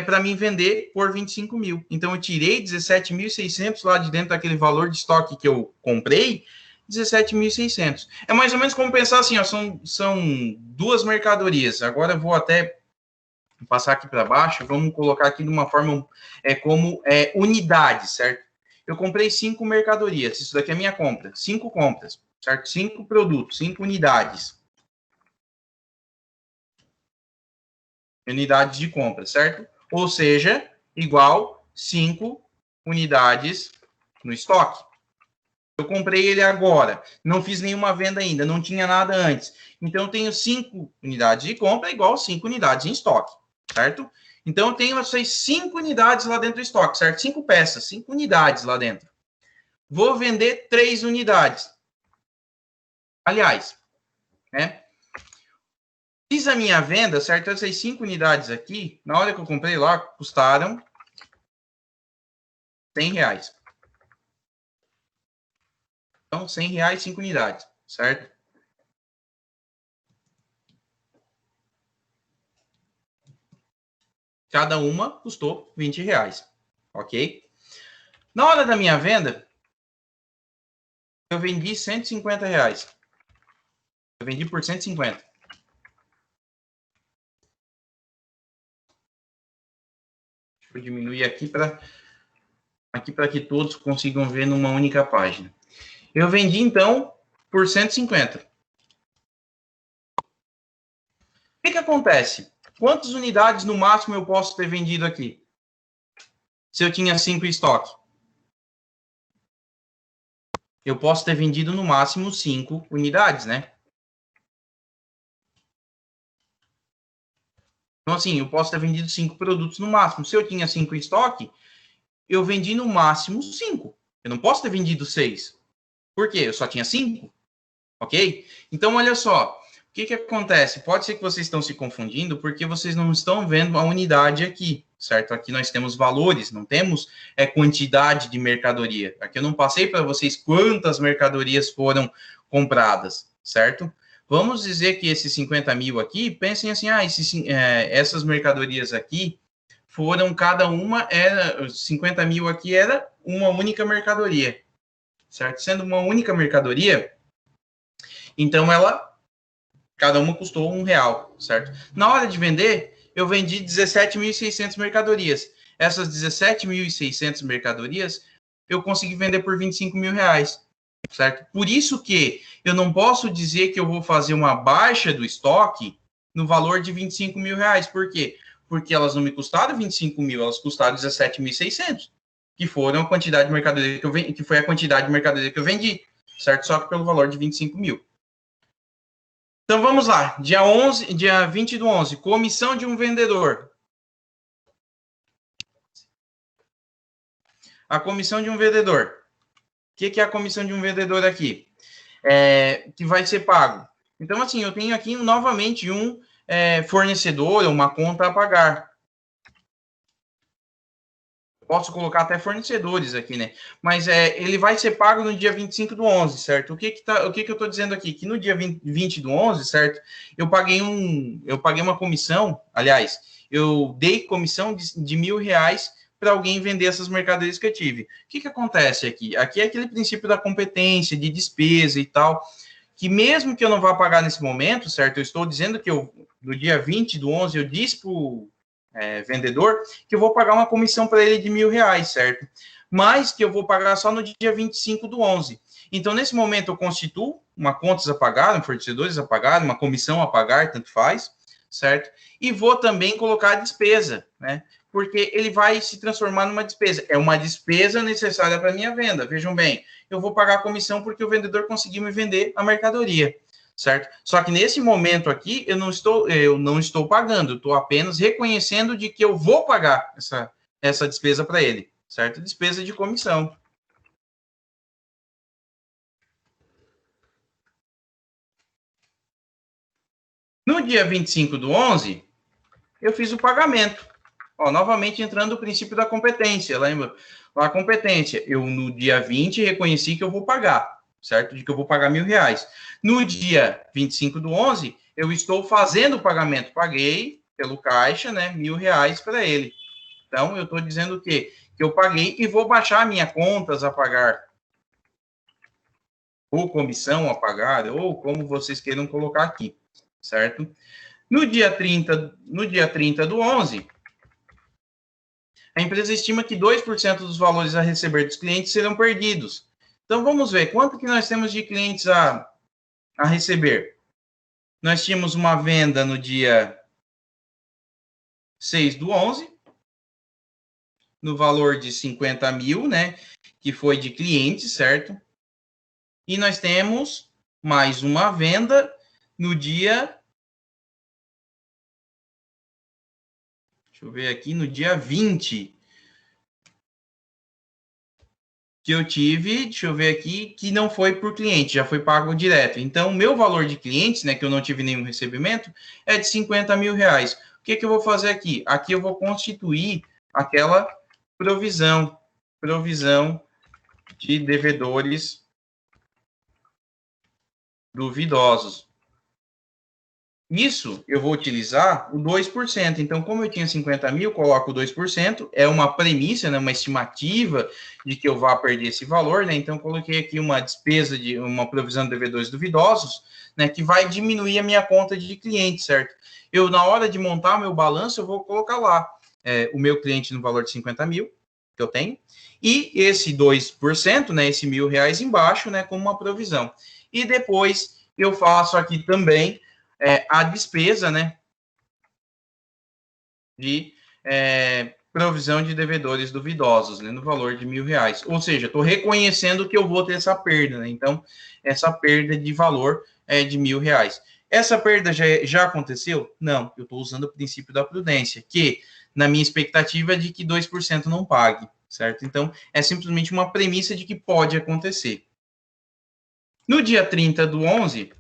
para mim vender por 25 mil. Então, eu tirei 17.600 lá de dentro daquele valor de estoque que eu comprei, 17.600. É mais ou menos como pensar assim, ó, são duas mercadorias. Agora eu vou até passar aqui para baixo, vamos colocar aqui de uma forma como unidade, certo? Eu comprei 5 mercadorias, isso daqui é minha compra, 5 compras, certo? 5 produtos, 5 unidades. Unidades de compra, certo? Ou seja, igual 5 unidades no estoque. Eu comprei ele agora, não fiz nenhuma venda ainda, não tinha nada antes. Então, eu tenho 5 unidades de compra igual 5 unidades em estoque, certo? Então, eu tenho essas 5 unidades lá dentro do estoque, certo? 5 peças, 5 unidades lá dentro. Vou vender 3 unidades. Aliás, né? Fiz a minha venda, certo? Essas 5 unidades aqui, na hora que eu comprei lá, custaram R$100. Então, R$100, 5 unidades, certo? Cada uma custou R$20, ok? Na hora da minha venda, eu vendi R$150. Eu vendi por 150. Deixa eu diminuir aqui para que todos consigam ver numa única página. Eu vendi, então, por 150. O que acontece? Quantas unidades, no máximo, eu posso ter vendido aqui? Se eu tinha 5 em estoque. Eu posso ter vendido, no máximo, 5 unidades, né? Então, assim, eu posso ter vendido 5 produtos no máximo. Se eu tinha 5 em estoque, eu vendi, no máximo, 5. Eu não posso ter vendido 6. Por quê? Eu só tinha 5, ok? Então, olha só, o que acontece? Pode ser que vocês estão se confundindo porque vocês não estão vendo a unidade aqui, certo? Aqui nós temos valores, não temos quantidade de mercadoria. Aqui eu não passei para vocês quantas mercadorias foram compradas, certo? Vamos dizer que esses 50 mil aqui, pensem assim, essas mercadorias aqui foram, cada uma, 50 mil aqui era uma única mercadoria, certo? Sendo uma única mercadoria, então cada uma custou R$1, certo? Na hora de vender, eu vendi 17.600 mercadorias. Essas 17.600 mercadorias, eu consegui vender por R$25.000, certo? Por isso que eu não posso dizer que eu vou fazer uma baixa do estoque no valor de R$25.000. Por quê? Porque elas não me custaram 25 mil, elas custaram 17.600, que foram a quantidade de mercadoria que eu vendi, que foi a quantidade de mercadoria que eu vendi, certo? Só que pelo valor de 25 mil. Então, vamos lá. Dia 20/11, comissão de um vendedor. A comissão de um vendedor. O que é a comissão de um vendedor aqui? Que vai ser pago. Então, assim, eu tenho aqui novamente um fornecedor, uma conta a pagar. Posso colocar até fornecedores aqui, né? Mas ele vai ser pago no dia 25/11, certo? O que eu estou dizendo aqui? Que no dia 20/11, certo? Eu paguei uma comissão, aliás, eu dei comissão de R$1.000 para alguém vender essas mercadorias que eu tive. O que acontece aqui? Aqui é aquele princípio da competência, de despesa e tal, que mesmo que eu não vá pagar nesse momento, certo? Eu estou dizendo que no dia 20/11, eu disse para o vendedor, que eu vou pagar uma comissão para ele de R$1.000, certo? Mas que eu vou pagar só no dia 25/11. Então, nesse momento, eu constituo uma contas a pagar, um fornecedores a pagar, uma comissão a pagar, tanto faz, certo? E vou também colocar a despesa, né? Porque ele vai se transformar numa despesa. É uma despesa necessária para a minha venda. Vejam bem, eu vou pagar a comissão porque o vendedor conseguiu me vender a mercadoria, certo? Só que nesse momento aqui, eu não estou pagando, eu estou apenas reconhecendo de que eu vou pagar essa despesa para ele, certo? Despesa de comissão. No dia 25/11, eu fiz o pagamento. Ó, novamente entrando o princípio da competência, lembra? A competência, eu no dia 20 reconheci que eu vou pagar, certo? De que eu vou pagar R$1.000. No dia 25/11, eu estou fazendo o pagamento, paguei pelo caixa, né, R$1.000 para ele. Então, eu estou dizendo o quê? Que eu paguei e vou baixar minha contas a pagar, ou comissão a pagar, ou como vocês queiram colocar aqui, certo? No dia 30/11, a empresa estima que 2% dos valores a receber dos clientes serão perdidos. Então, vamos ver quanto que nós temos de clientes a receber. Nós tínhamos uma venda no dia 6/11, no valor de 50 mil, né? Que foi de clientes, certo? E nós temos mais uma venda no dia... Deixa eu ver aqui, no dia 20. Que eu tive, deixa eu ver aqui, que não foi por cliente, já foi pago direto. Então, o meu valor de clientes, né, que eu não tive nenhum recebimento, é de R$50 mil. O que eu vou fazer aqui? Aqui eu vou constituir aquela provisão de devedores duvidosos. Isso eu vou utilizar o 2%. Então, como eu tinha 50 mil, coloco o 2%. É uma premissa, né, uma estimativa de que eu vá perder esse valor, né? Então, coloquei aqui uma despesa de uma provisão de devedores duvidosos, né, que vai diminuir a minha conta de cliente, certo? Eu, na hora de montar meu balanço, eu vou colocar lá o meu cliente no valor de 50 mil, que eu tenho, e esse 2%, né, esse R$1.000 embaixo, né, como uma provisão. E depois eu faço aqui também a despesa, né, de provisão de devedores duvidosos, né, no valor de R$1.000. Ou seja, estou reconhecendo que eu vou ter essa perda, né? Então, essa perda de valor é de R$1.000. Essa perda já aconteceu? Não, eu estou usando o princípio da prudência, que na minha expectativa é de que 2% não pague, certo? Então, é simplesmente uma premissa de que pode acontecer. No dia 30/11,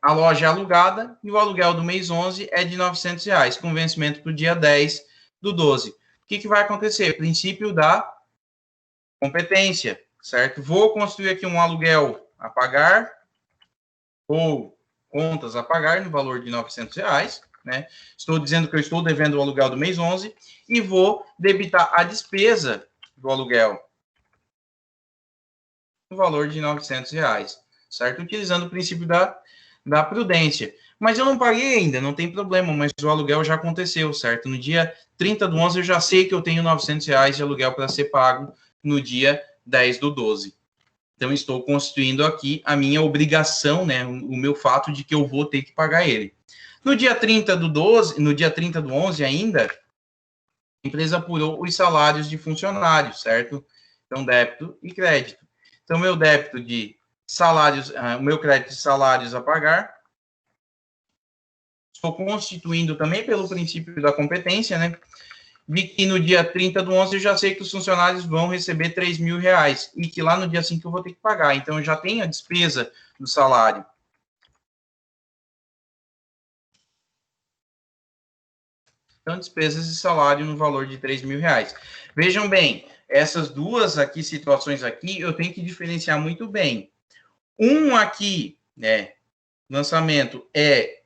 a loja é alugada e o aluguel do mês 11 é de R$900, com vencimento para o dia 10/12. O que vai acontecer? Princípio da competência, certo? Vou construir aqui um aluguel a pagar ou contas a pagar no valor de R$900, né? Estou dizendo que eu estou devendo o aluguel do mês 11 e vou debitar a despesa do aluguel no valor de R$900, certo? Utilizando o princípio da prudência. Mas eu não paguei ainda, não tem problema, mas o aluguel já aconteceu, certo? No dia 30/11 eu já sei que eu tenho R$900 de aluguel para ser pago no dia 10/12. Então, estou constituindo aqui a minha obrigação, né? O meu fato de que eu vou ter que pagar ele. No dia 30/12, no dia 30/11 ainda, a empresa apurou os salários de funcionários, certo? Então, débito e crédito. Então, meu débito de salários, o meu crédito de salários a pagar, estou constituindo também pelo princípio da competência, né? Vi que no dia 30/11 eu já sei que os funcionários vão receber R$3.000 e que lá no dia 5 eu vou ter que pagar. Então, eu já tenho a despesa do salário. Então, despesas de salário no valor de R$3.000. Vejam bem, essas duas aqui, situações aqui, eu tenho que diferenciar muito bem. Um aqui, né, lançamento é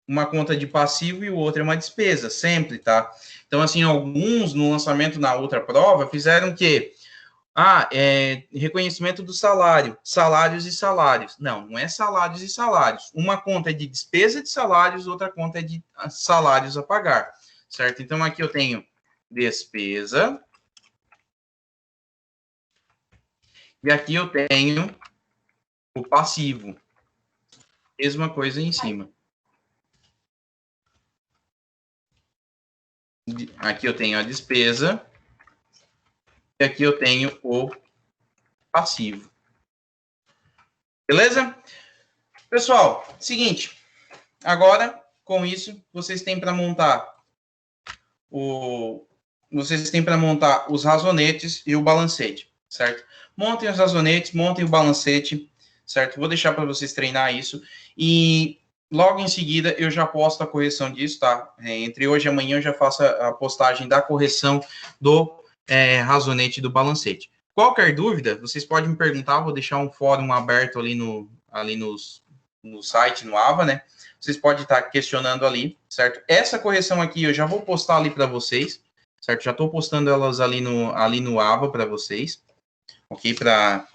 uma conta de passivo e o outro é uma despesa, sempre, tá? Então, assim, alguns no lançamento na outra prova fizeram o quê? Reconhecimento do salário, salários e salários. Não, não é salários e salários. Uma conta é de despesa de salários, outra conta é de salários a pagar, certo? Então, aqui eu tenho despesa e aqui eu tenho o passivo. Mesma coisa em cima. Aqui eu tenho a despesa e aqui eu tenho o passivo. Beleza? Pessoal, seguinte. Agora, com isso, vocês têm para montar os razonetes e o balancete, certo? Montem os razonetes, montem o balancete, certo? Vou deixar para vocês treinar isso e logo em seguida eu já posto a correção disso, tá? Entre hoje e amanhã eu já faço a postagem da correção do razonete e do balancete. Qualquer dúvida, vocês podem me perguntar, vou deixar um fórum aberto ali no site, no Ava, né? Vocês podem estar questionando ali, certo? Essa correção aqui eu já vou postar ali para vocês, certo? Já estou postando elas ali no Ava para vocês, ok? Para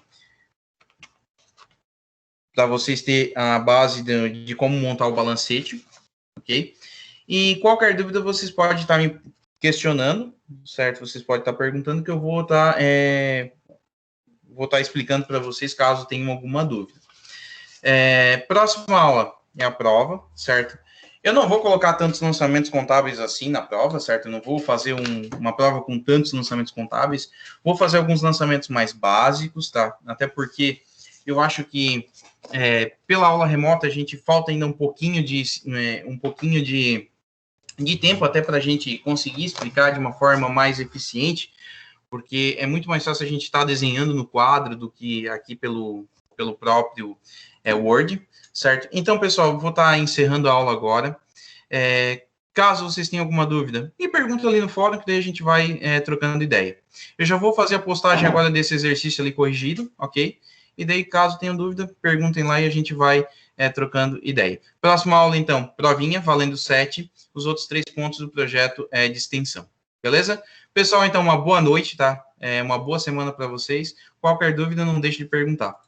vocês terem a base de como montar o balancete, ok? E qualquer dúvida vocês podem estar me questionando, certo? Vocês podem estar perguntando que eu vou estar explicando para vocês caso tenham alguma dúvida. Próxima aula é a prova, certo? Eu não vou colocar tantos lançamentos contábeis assim na prova, certo? Eu não vou fazer uma prova com tantos lançamentos contábeis. Vou fazer alguns lançamentos mais básicos, tá? Até porque eu acho que pela aula remota a gente falta ainda um pouquinho de tempo até para a gente conseguir explicar de uma forma mais eficiente, porque é muito mais fácil a gente estar desenhando no quadro do que aqui pelo próprio Word, certo? Então, pessoal, eu vou estar encerrando a aula agora. Caso vocês tenham alguma dúvida, me pergunta ali no fórum, que daí a gente vai trocando ideia. Eu já vou fazer a postagem agora desse exercício ali corrigido, ok? E daí, caso tenham dúvida, perguntem lá e a gente vai trocando ideia. Próxima aula, então, provinha, valendo 7, os outros 3 pontos do projeto de extensão. Beleza? Pessoal, então, uma boa noite, tá? Uma boa semana para vocês. Qualquer dúvida, não deixe de perguntar.